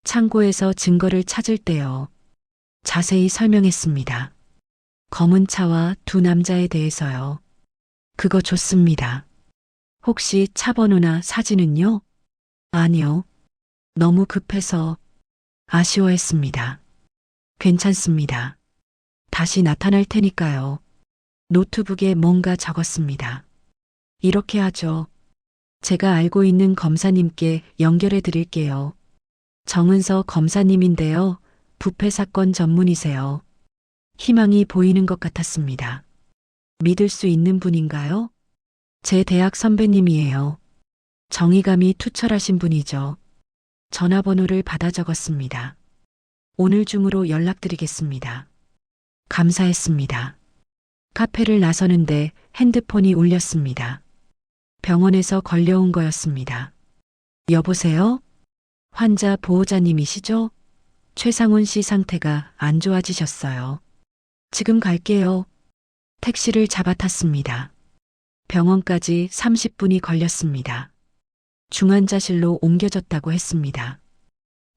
창고에서 증거를 찾을 때요. 자세히 설명했습니다. 검은 차와 두 남자에 대해서요. 그거 좋습니다. 혹시 차 번호나 사진은요? 아니요. 너무 급해서 아쉬워했습니다. 괜찮습니다. 다시 나타날 테니까요. 노트북에 뭔가 적었습니다. 이렇게 하죠. 제가 알고 있는 검사님께 연결해 드릴게요. 정은서 검사님인데요. 부패 사건 전문이세요. 희망이 보이는 것 같았습니다. 믿을 수 있는 분인가요? 제 대학 선배님이에요. 정의감이 투철하신 분이죠. 전화번호를 받아 적었습니다. 오늘 중으로 연락드리겠습니다. 감사했습니다. 카페를 나서는데 핸드폰이 울렸습니다. 병원에서 걸려온 거였습니다. 여보세요? 환자 보호자님이시죠? 최상훈 씨 상태가 안 좋아지셨어요. 지금 갈게요. 택시를 잡아탔습니다. 병원까지 30분이 걸렸습니다. 중환자실로 옮겨졌다고 했습니다.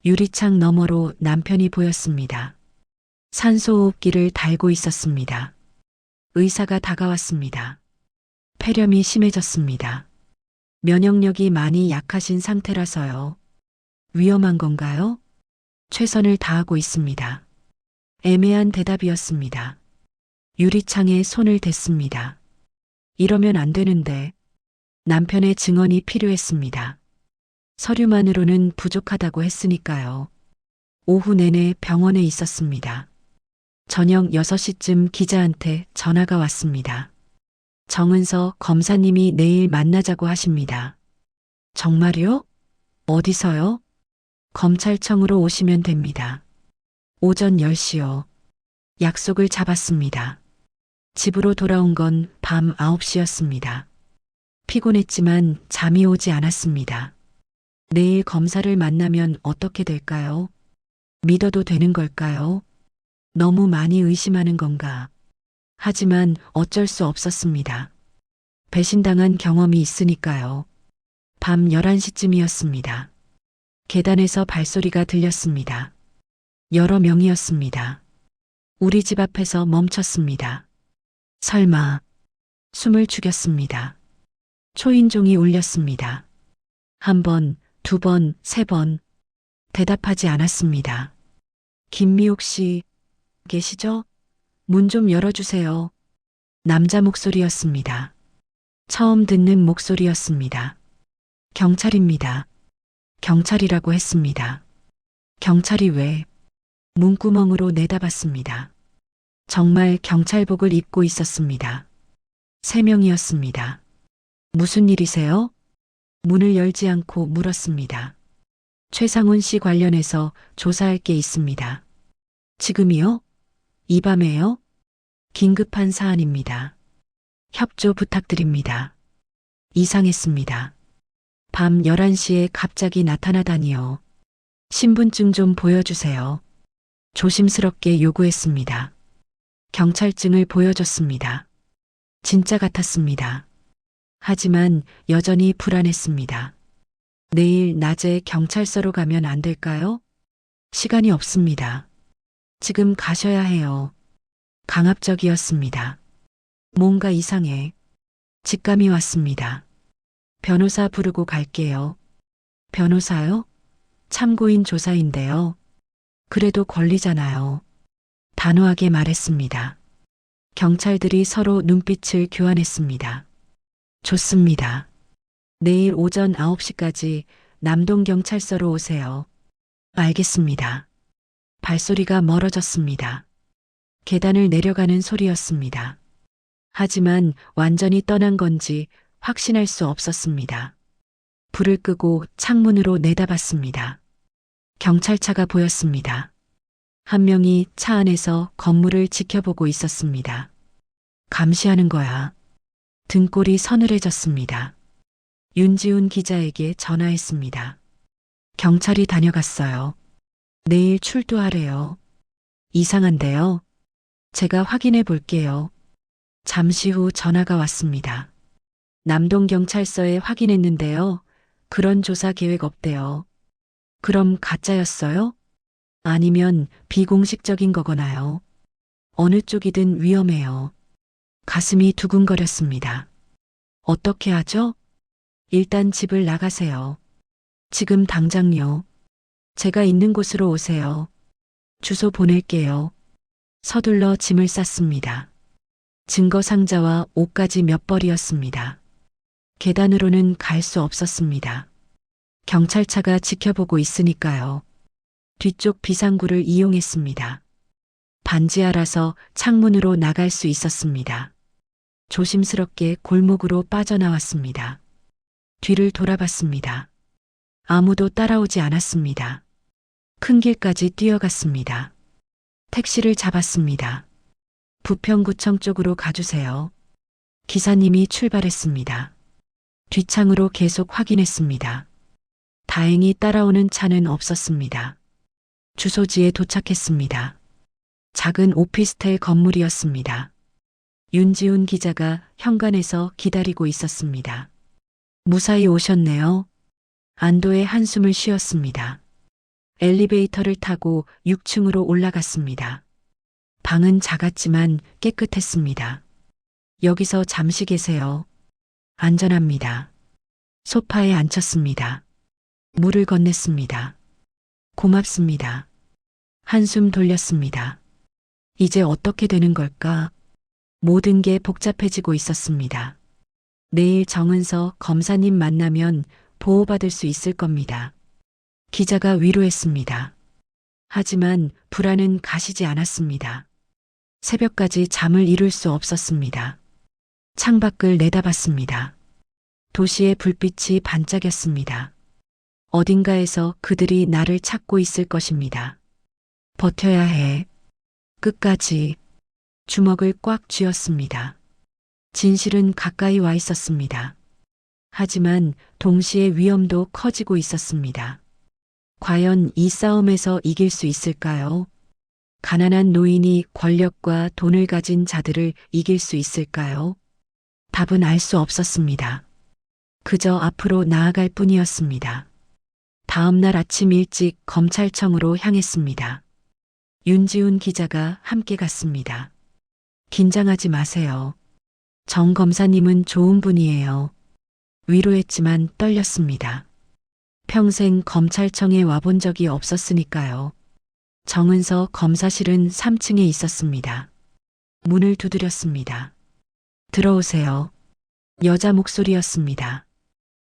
유리창 너머로 남편이 보였습니다. 산소호흡기를 달고 있었습니다. 의사가 다가왔습니다. 폐렴이 심해졌습니다. 면역력이 많이 약하신 상태라서요. 위험한 건가요? 최선을 다하고 있습니다. 애매한 대답이었습니다. 유리창에 손을 댔습니다. 이러면 안 되는데 남편의 증언이 필요했습니다. 서류만으로는 부족하다고 했으니까요. 오후 내내 병원에 있었습니다. 저녁 6시쯤 기자한테 전화가 왔습니다. 정은서 검사님이 내일 만나자고 하십니다. 정말요? 어디서요? 검찰청으로 오시면 됩니다. 오전 10시요. 약속을 잡았습니다. 집으로 돌아온 건 밤 9시였습니다. 피곤했지만 잠이 오지 않았습니다. 내일 검사를 만나면 어떻게 될까요? 믿어도 되는 걸까요? 너무 많이 의심하는 건가? 하지만 어쩔 수 없었습니다. 배신당한 경험이 있으니까요. 밤 11시쯤이었습니다. 계단에서 발소리가 들렸습니다. 여러 명이었습니다. 우리 집 앞에서 멈췄습니다. 설마 숨을 죽였습니다. 초인종이 울렸습니다. 한 번, 두 번, 세 번. 대답하지 않았습니다. 김미옥 씨, 계시죠? 문 좀 열어주세요. 남자 목소리였습니다. 처음 듣는 목소리였습니다. 경찰입니다. 경찰이라고 했습니다. 경찰이 왜? 문구멍으로 내다봤습니다. 정말 경찰복을 입고 있었습니다. 3명이었습니다. 무슨 일이세요? 문을 열지 않고 물었습니다. 최상훈 씨 관련해서 조사할 게 있습니다. 지금이요? 이 밤에요? 긴급한 사안입니다. 협조 부탁드립니다. 이상했습니다. 밤 11시에 갑자기 나타나다니요. 신분증 좀 보여주세요. 조심스럽게 요구했습니다. 경찰증을 보여줬습니다. 진짜 같았습니다. 하지만 여전히 불안했습니다. 내일 낮에 경찰서로 가면 안 될까요? 시간이 없습니다. 지금 가셔야 해요. 강압적이었습니다. 뭔가 이상해. 직감이 왔습니다. 변호사 부르고 갈게요. 변호사요? 참고인 조사인데요. 그래도 권리잖아요. 단호하게 말했습니다. 경찰들이 서로 눈빛을 교환했습니다. 좋습니다. 내일 오전 9시까지 남동경찰서로 오세요. 알겠습니다. 발소리가 멀어졌습니다. 계단을 내려가는 소리였습니다. 하지만 완전히 떠난 건지 확신할 수 없었습니다. 불을 끄고 창문으로 내다봤습니다. 경찰차가 보였습니다. 한 명이 차 안에서 건물을 지켜보고 있었습니다. 감시하는 거야. 등골이 서늘해졌습니다. 윤지훈 기자에게 전화했습니다. 경찰이 다녀갔어요. 내일 출두하래요. 이상한데요. 제가 확인해 볼게요. 잠시 후 전화가 왔습니다. 남동경찰서에 확인했는데요. 그런 조사 계획 없대요. 그럼 가짜였어요? 아니면 비공식적인 거거나요? 어느 쪽이든 위험해요. 가슴이 두근거렸습니다. 어떻게 하죠? 일단 집을 나가세요. 지금 당장요. 제가 있는 곳으로 오세요. 주소 보낼게요. 서둘러 짐을 쌌습니다. 증거 상자와 옷까지 몇 벌이었습니다. 계단으로는 갈 수 없었습니다. 경찰차가 지켜보고 있으니까요. 뒤쪽 비상구를 이용했습니다. 반지 알아서 창문으로 나갈 수 있었습니다. 조심스럽게 골목으로 빠져나왔습니다. 뒤를 돌아봤습니다. 아무도 따라오지 않았습니다. 큰 길까지 뛰어갔습니다. 택시를 잡았습니다. 부평구청 쪽으로 가주세요. 기사님이 출발했습니다. 뒷창으로 계속 확인했습니다. 다행히 따라오는 차는 없었습니다. 주소지에 도착했습니다. 작은 오피스텔 건물이었습니다. 윤지훈 기자가 현관에서 기다리고 있었습니다. 무사히 오셨네요. 안도의 한숨을 쉬었습니다. 엘리베이터를 타고 6층으로 올라갔습니다. 방은 작았지만 깨끗했습니다. 여기서 잠시 계세요. 안전합니다. 소파에 앉혔습니다. 물을 건넸습니다. 고맙습니다. 한숨 돌렸습니다. 이제 어떻게 되는 걸까? 모든 게 복잡해지고 있었습니다. 내일 정은서 검사님 만나면 보호받을 수 있을 겁니다. 기자가 위로했습니다. 하지만 불안은 가시지 않았습니다. 새벽까지 잠을 이룰 수 없었습니다. 창밖을 내다봤습니다. 도시의 불빛이 반짝였습니다. 어딘가에서 그들이 나를 찾고 있을 것입니다. 버텨야 해. 끝까지. 주먹을 꽉 쥐었습니다. 진실은 가까이 와 있었습니다. 하지만 동시에 위험도 커지고 있었습니다. 과연 이 싸움에서 이길 수 있을까요? 가난한 노인이 권력과 돈을 가진 자들을 이길 수 있을까요? 답은 알 수 없었습니다. 그저 앞으로 나아갈 뿐이었습니다. 다음 날 아침 일찍 검찰청으로 향했습니다. 윤지훈 기자가 함께 갔습니다. 긴장하지 마세요. 정 검사님은 좋은 분이에요. 위로했지만 떨렸습니다. 평생 검찰청에 와본 적이 없었으니까요. 정은서 검사실은 3층에 있었습니다. 문을 두드렸습니다. 들어오세요. 여자 목소리였습니다.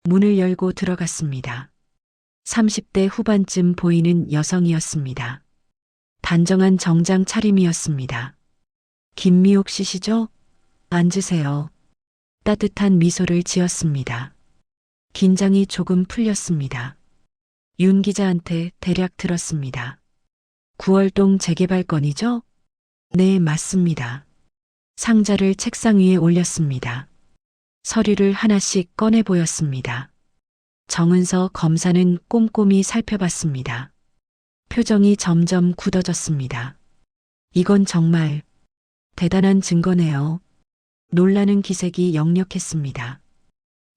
문을 열고 들어갔습니다. 30대 후반쯤 보이는 여성이었습니다. 단정한 정장 차림이었습니다. 김미옥 씨시죠? 앉으세요. 따뜻한 미소를 지었습니다. 긴장이 조금 풀렸습니다. 윤 기자한테 대략 들었습니다. 9월동 재개발 건이죠? 네, 맞습니다. 상자를 책상 위에 올렸습니다. 서류를 하나씩 꺼내 보였습니다. 정은서 검사는 꼼꼼히 살펴봤습니다. 표정이 점점 굳어졌습니다. 이건 정말 대단한 증거네요. 놀라는 기색이 역력했습니다.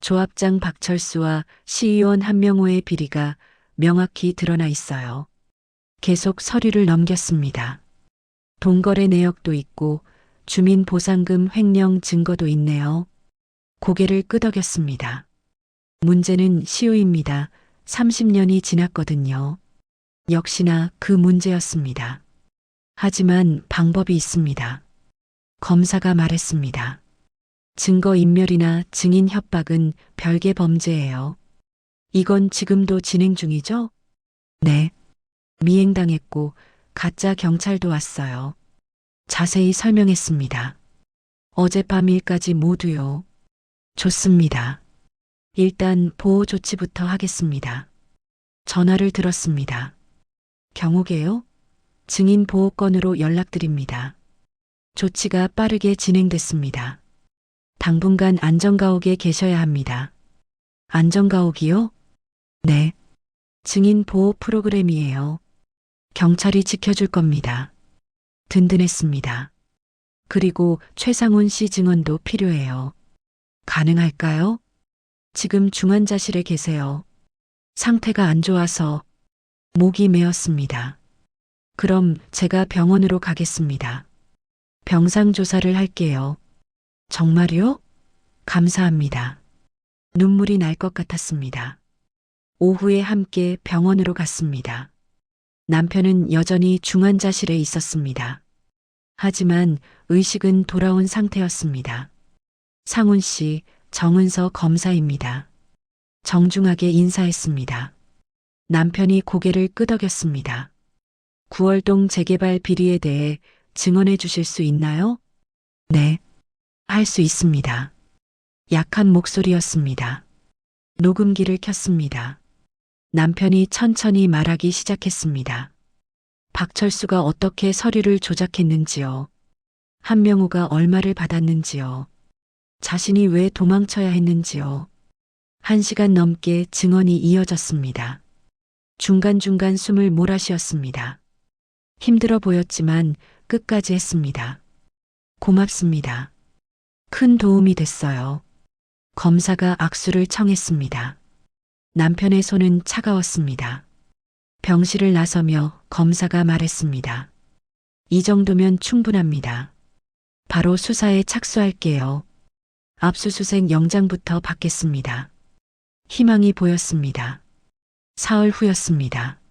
조합장 박철수와 시의원 한명호의 비리가 명확히 드러나 있어요. 계속 서류를 넘겼습니다. 동거래 내역도 있고 주민보상금 횡령 증거도 있네요. 고개를 끄덕였습니다. 문제는 시효입니다. 30년이 지났거든요. 역시나 그 문제였습니다. 하지만 방법이 있습니다. 검사가 말했습니다. 증거인멸이나 증인 협박은 별개 범죄예요. 이건 지금도 진행 중이죠? 네. 미행당했고 가짜 경찰도 왔어요. 자세히 설명했습니다. 어젯밤 일까지 모두요. 좋습니다. 일단 보호 조치부터 하겠습니다. 전화를 들었습니다. 경호계요? 증인 보호건으로 연락드립니다. 조치가 빠르게 진행됐습니다. 당분간 안전가옥에 계셔야 합니다. 안전가옥이요? 네. 증인 보호 프로그램이에요. 경찰이 지켜줄 겁니다. 든든했습니다. 그리고 최상훈 씨 증언도 필요해요. 가능할까요? 지금 중환자실에 계세요. 상태가 안 좋아서 목이 메었습니다. 그럼 제가 병원으로 가겠습니다. 병상 조사를 할게요. 정말요? 감사합니다. 눈물이 날 것 같았습니다. 오후에 함께 병원으로 갔습니다. 남편은 여전히 중환자실에 있었습니다. 하지만 의식은 돌아온 상태였습니다. 상훈 씨, 정은서 검사입니다. 정중하게 인사했습니다. 남편이 고개를 끄덕였습니다. 구월동 재개발 비리에 대해 증언해 주실 수 있나요? 네, 할 수 있습니다. 약한 목소리였습니다. 녹음기를 켰습니다. 남편이 천천히 말하기 시작했습니다. 박철수가 어떻게 서류를 조작했는지요. 한명호가 얼마를 받았는지요. 자신이 왜 도망쳐야 했는지요. 1시간 넘게 증언이 이어졌습니다. 중간중간 숨을 몰아쉬었습니다. 힘들어 보였지만 끝까지 했습니다. 고맙습니다. 큰 도움이 됐어요. 검사가 악수를 청했습니다. 남편의 손은 차가웠습니다. 병실을 나서며 검사가 말했습니다. 이 정도면 충분합니다. 바로 수사에 착수할게요. 압수수색 영장부터 받겠습니다. 희망이 보였습니다. 사흘 후였습니다.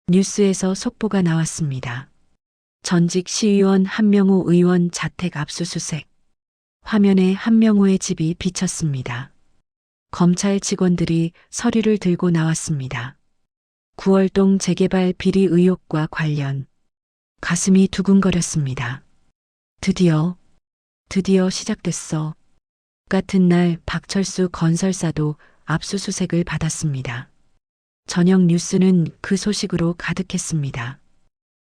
뉴스에서 속보가 나왔습니다. 전직 시의원 한명호 의원 자택 압수수색. 화면에 한명호의 집이 비쳤습니다. 검찰 직원들이 서류를 들고 나왔습니다. 구월동 재개발 비리 의혹과 관련. 가슴이 두근거렸습니다. 드디어 시작됐어. 같은 날 박철수 건설사도 압수수색을 받았습니다. 저녁 뉴스는 그 소식으로 가득했습니다.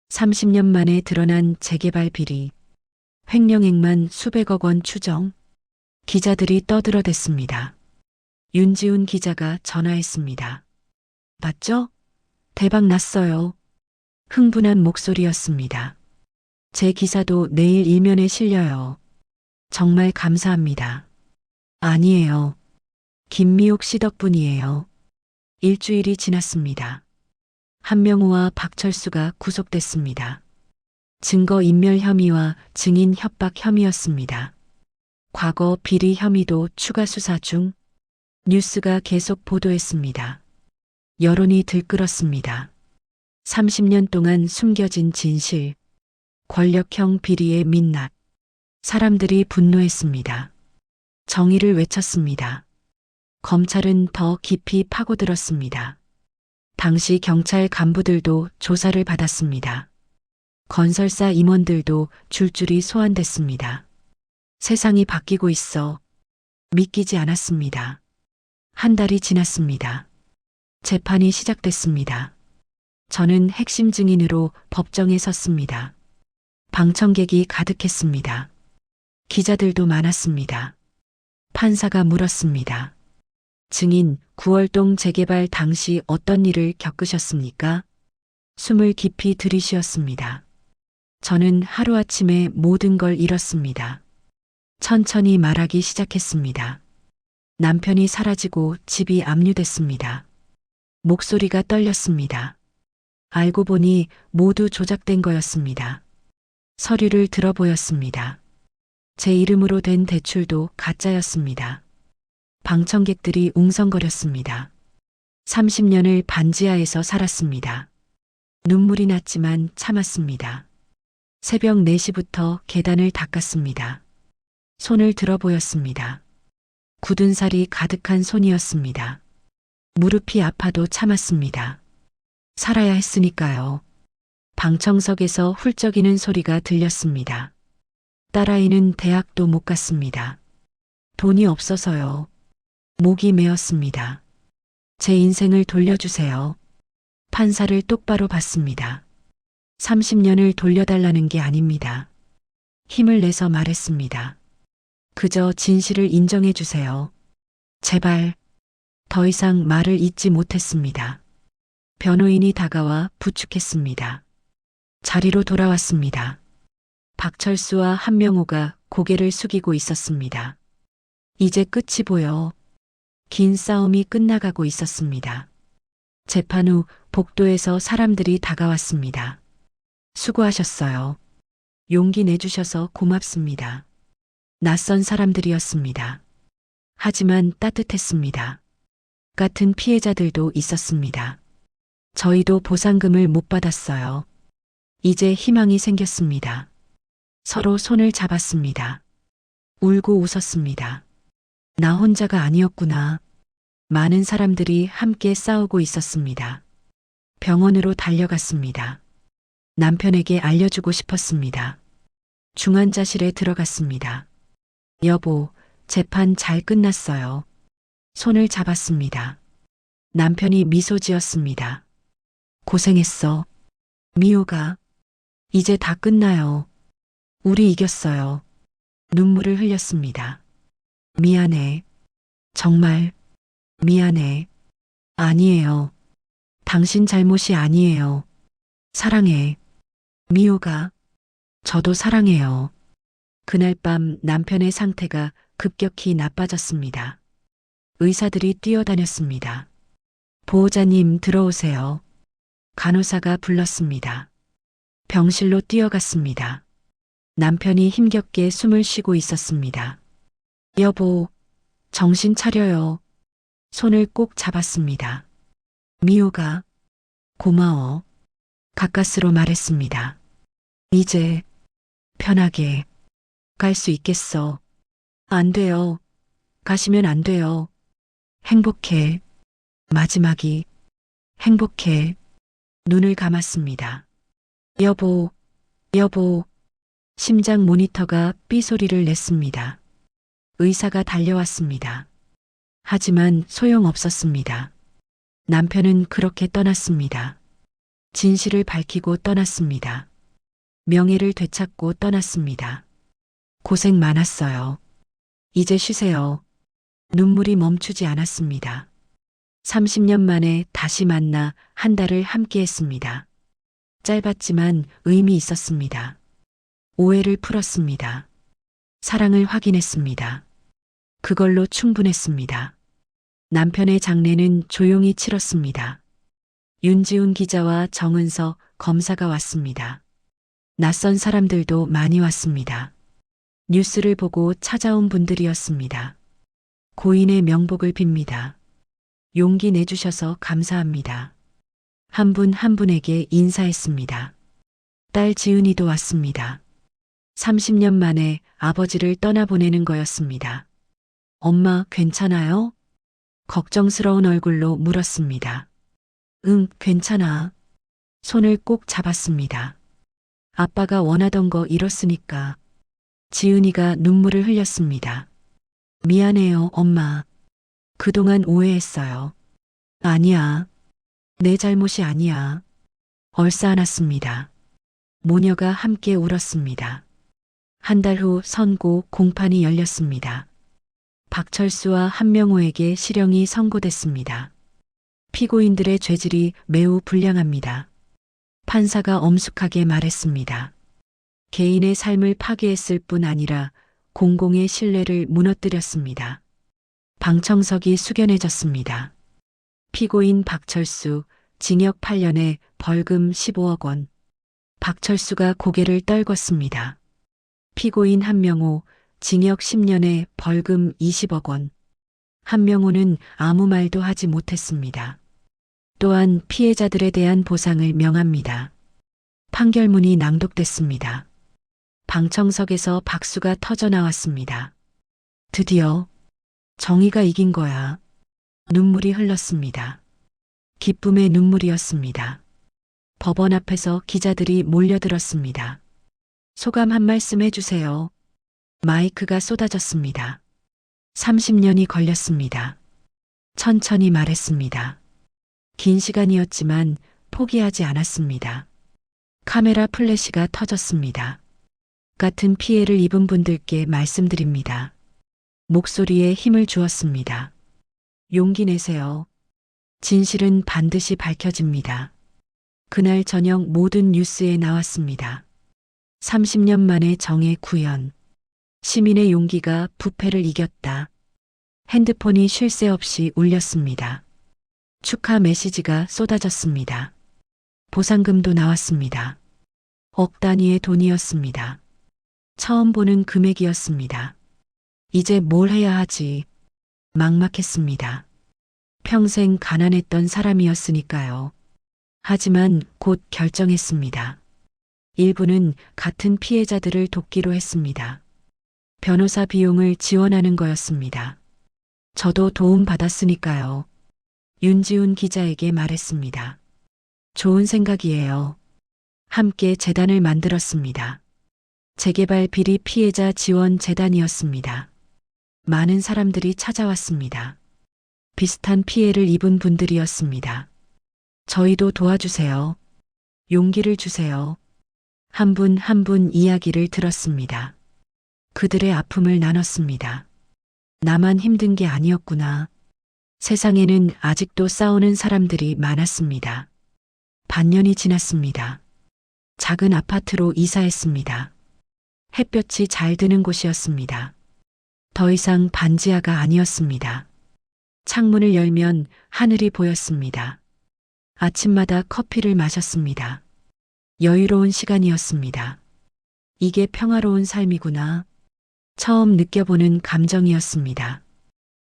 30년 만에 드러난 재개발 비리. 횡령액만 수백억 원 추정. 기자들이 떠들어댔습니다. 윤지훈 기자가 전화했습니다. 맞죠? 대박 났어요. 흥분한 목소리였습니다. 제 기사도 내일 일면에 실려요. 정말 감사합니다. 아니에요. 김미옥 씨 덕분이에요. 일주일이 지났습니다. 한명호와 박철수가 구속됐습니다. 증거인멸 혐의와 증인 협박 혐의였습니다. 과거 비리 혐의도 추가 수사 중. 뉴스가 계속 보도했습니다. 여론이 들끓었습니다. 30년 동안 숨겨진 진실. 권력형 비리의 민낯. 사람들이 분노했습니다. 정의를 외쳤습니다. 검찰은 더 깊이 파고들었습니다. 당시 경찰 간부들도 조사를 받았습니다. 건설사 임원들도 줄줄이 소환됐습니다. 세상이 바뀌고 있어 믿기지 않았습니다. 한 달이 지났습니다. 재판이 시작됐습니다. 저는 핵심 증인으로 법정에 섰습니다. 방청객이 가득했습니다. 기자들도 많았습니다. 판사가 물었습니다. 증인, 구월동 재개발 당시 어떤 일을 겪으셨습니까? 숨을 깊이 들이쉬었습니다. 저는 하루아침에 모든 걸 잃었습니다. 천천히 말하기 시작했습니다. 남편이 사라지고 집이 압류됐습니다. 목소리가 떨렸습니다. 알고 보니 모두 조작된 거였습니다. 서류를 들어보였습니다. 제 이름으로 된 대출도 가짜였습니다. 방청객들이 웅성거렸습니다. 30년을 반지하에서 살았습니다. 눈물이 났지만 참았습니다. 새벽 4시부터 계단을 닦았습니다. 손을 들어보였습니다. 굳은 살이 가득한 손이었습니다. 무릎이 아파도 참았습니다. 살아야 했으니까요. 방청석에서 훌쩍이는 소리가 들렸습니다. 딸아이는 대학도 못 갔습니다. 돈이 없어서요. 목이 메었습니다. 제 인생을 돌려주세요. 판사를 똑바로 봤습니다. 30년을 돌려달라는 게 아닙니다. 힘을 내서 말했습니다. 그저 진실을 인정해 주세요. 제발. 더 이상 말을 잇지 못했습니다. 변호인이 다가와 부축했습니다. 자리로 돌아왔습니다. 박철수와 한명호가 고개를 숙이고 있었습니다. 이제 끝이 보여. 긴 싸움이 끝나가고 있었습니다. 재판 후 복도에서 사람들이 다가왔습니다. 수고하셨어요. 용기 내주셔서 고맙습니다. 낯선 사람들이었습니다. 하지만 따뜻했습니다. 같은 피해자들도 있었습니다. 저희도 보상금을 못 받았어요. 이제 희망이 생겼습니다. 서로 손을 잡았습니다. 울고 웃었습니다. 나 혼자가 아니었구나. 많은 사람들이 함께 싸우고 있었습니다. 병원으로 달려갔습니다. 남편에게 알려주고 싶었습니다. 중환자실에 들어갔습니다. 여보, 재판 잘 끝났어요. 손을 잡았습니다. 남편이 미소 지었습니다. 고생했어. 미호가. 이제 다 끝나요. 우리 이겼어요. 눈물을 흘렸습니다. 미안해. 정말 미안해. 아니에요. 당신 잘못이 아니에요. 사랑해. 미호가. 저도 사랑해요. 그날 밤 남편의 상태가 급격히 나빠졌습니다. 의사들이 뛰어다녔습니다. 보호자님 들어오세요. 간호사가 불렀습니다. 병실로 뛰어갔습니다. 남편이 힘겹게 숨을 쉬고 있었습니다. 여보, 정신 차려요. 손을 꼭 잡았습니다. 미호가. 고마워. 가까스로 말했습니다. 이제 편하게 갈 수 있겠어. 안 돼요. 가시면 안 돼요. 행복해. 마지막이 행복해. 눈을 감았습니다. 여보, 여보. 심장 모니터가 삐 소리를 냈습니다. 의사가 달려왔습니다. 하지만 소용없었습니다. 남편은 그렇게 떠났습니다. 진실을 밝히고 떠났습니다. 명예를 되찾고 떠났습니다. 고생 많았어요. 이제 쉬세요. 눈물이 멈추지 않았습니다. 30년 만에 다시 만나 한 달을 함께했습니다. 짧았지만 의미 있었습니다. 오해를 풀었습니다. 사랑을 확인했습니다. 그걸로 충분했습니다. 남편의 장례는 조용히 치렀습니다. 윤지훈 기자와 정은서 검사가 왔습니다. 낯선 사람들도 많이 왔습니다. 뉴스를 보고 찾아온 분들이었습니다. 고인의 명복을 빕니다. 용기 내주셔서 감사합니다. 한 분 한 분에게 인사했습니다. 딸 지은이도 왔습니다. 30년 만에 아버지를 떠나보내는 거였습니다. 엄마 괜찮아요? 걱정스러운 얼굴로 물었습니다. 응, 괜찮아. 손을 꼭 잡았습니다. 아빠가 원하던 거 이뤘으니까. 지은이가 눈물을 흘렸습니다. 미안해요, 엄마. 그동안 오해했어요. 아니야. 내 잘못이 아니야. 얼싸안았습니다. 모녀가 함께 울었습니다. 한 달 후 선고 공판이 열렸습니다. 박철수와 한명호에게 실형이 선고됐습니다. 피고인들의 죄질이 매우 불량합니다. 판사가 엄숙하게 말했습니다. 개인의 삶을 파괴했을 뿐 아니라 공공의 신뢰를 무너뜨렸습니다. 방청석이 숙연해졌습니다. 피고인 박철수, 징역 8년에 벌금 15억 원. 박철수가 고개를 떨궜습니다. 피고인 한명호, 징역 10년에 벌금 20억 원. 한명호는 아무 말도 하지 못했습니다. 또한 피해자들에 대한 보상을 명합니다. 판결문이 낭독됐습니다. 방청석에서 박수가 터져 나왔습니다. 드디어 정의가 이긴 거야. 눈물이 흘렀습니다. 기쁨의 눈물이었습니다. 법원 앞에서 기자들이 몰려들었습니다. 소감 한 말씀 해주세요. 마이크가 쏟아졌습니다. 30년이 걸렸습니다. 천천히 말했습니다. 긴 시간이었지만 포기하지 않았습니다. 카메라 플래시가 터졌습니다. 같은 피해를 입은 분들께 말씀드립니다. 목소리에 힘을 주었습니다. 용기 내세요. 진실은 반드시 밝혀집니다. 그날 저녁 모든 뉴스에 나왔습니다. 30년 만에 정의 구현. 시민의 용기가 부패를 이겼다. 핸드폰이 쉴 새 없이 울렸습니다. 축하 메시지가 쏟아졌습니다. 보상금도 나왔습니다. 억 단위의 돈이었습니다. 처음 보는 금액이었습니다. 이제 뭘 해야 하지? 막막했습니다. 평생 가난했던 사람이었으니까요. 하지만 곧 결정했습니다. 일부는 같은 피해자들을 돕기로 했습니다. 변호사 비용을 지원하는 거였습니다. 저도 도움 받았으니까요. 윤지훈 기자에게 말했습니다. 좋은 생각이에요. 함께 재단을 만들었습니다. 재개발 비리 피해자 지원 재단이었습니다. 많은 사람들이 찾아왔습니다. 비슷한 피해를 입은 분들이었습니다. 저희도 도와주세요. 용기를 주세요. 한 분 한 분 이야기를 들었습니다. 그들의 아픔을 나눴습니다. 나만 힘든 게 아니었구나. 세상에는 아직도 싸우는 사람들이 많았습니다. 반년이 지났습니다. 작은 아파트로 이사했습니다. 햇볕이 잘 드는 곳이었습니다. 더 이상 반지하가 아니었습니다. 창문을 열면 하늘이 보였습니다. 아침마다 커피를 마셨습니다. 여유로운 시간이었습니다. 이게 평화로운 삶이구나. 처음 느껴보는 감정이었습니다.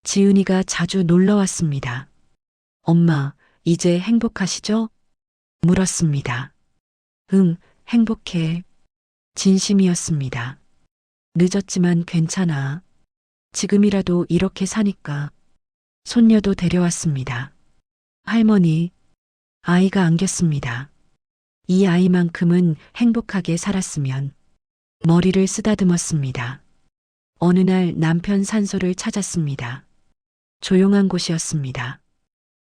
지은이가 자주 놀러 왔습니다. 엄마, 이제 행복하시죠? 물었습니다. 응, 행복해. 진심이었습니다. 늦었지만 괜찮아. 지금이라도 이렇게 사니까. 손녀도 데려왔습니다. 할머니, 아이가 안겼습니다. 이 아이만큼은 행복하게 살았으면. 머리를 쓰다듬었습니다. 어느 날 남편 산소를 찾았습니다. 조용한 곳이었습니다.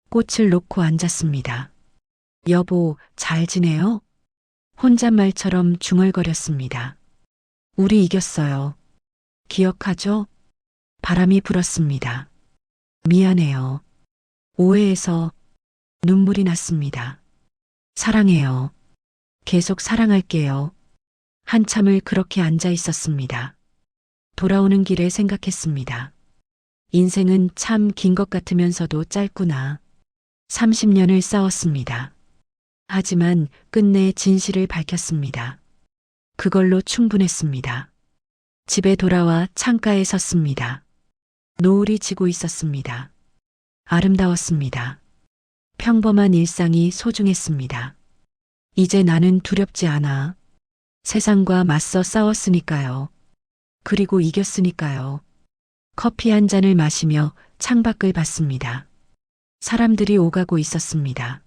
꽃을 놓고 앉았습니다. 여보, 잘 지내요? 혼잣말처럼 중얼거렸습니다. 우리 이겼어요. 기억하죠? 바람이 불었습니다. 미안해요. 오해해서 눈물이 났습니다. 사랑해요. 계속 사랑할게요. 한참을 그렇게 앉아 있었습니다. 돌아오는 길에 생각했습니다. 인생은 참 긴 것 같으면서도 짧구나. 30년을 싸웠습니다. 하지만 끝내 진실을 밝혔습니다. 그걸로 충분했습니다. 집에 돌아와 창가에 섰습니다. 노을이 지고 있었습니다. 아름다웠습니다. 평범한 일상이 소중했습니다. 이제 나는 두렵지 않아. 세상과 맞서 싸웠으니까요. 그리고 이겼으니까요. 커피 한 잔을 마시며 창밖을 봤습니다. 사람들이 오가고 있었습니다.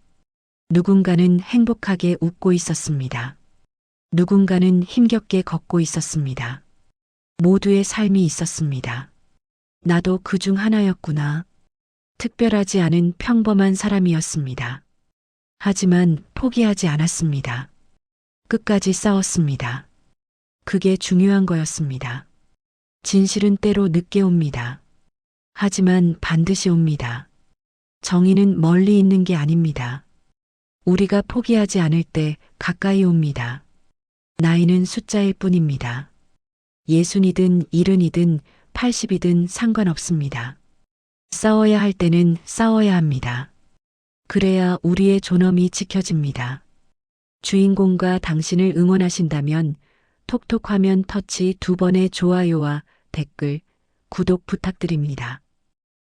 누군가는 행복하게 웃고 있었습니다. 누군가는 힘겹게 걷고 있었습니다. 모두의 삶이 있었습니다. 나도 그중 하나였구나. 특별하지 않은 평범한 사람이었습니다. 하지만 포기하지 않았습니다. 끝까지 싸웠습니다. 그게 중요한 거였습니다. 진실은 때로 늦게 옵니다. 하지만 반드시 옵니다. 정의는 멀리 있는 게 아닙니다. 우리가 포기하지 않을 때 가까이 옵니다. 나이는 숫자일 뿐입니다. 60이든 70이든 80이든 상관없습니다. 싸워야 할 때는 싸워야 합니다. 그래야 우리의 존엄이 지켜집니다. 주인공과 당신을 응원하신다면 톡톡 화면 터치 2번의 좋아요와 댓글, 구독 부탁드립니다.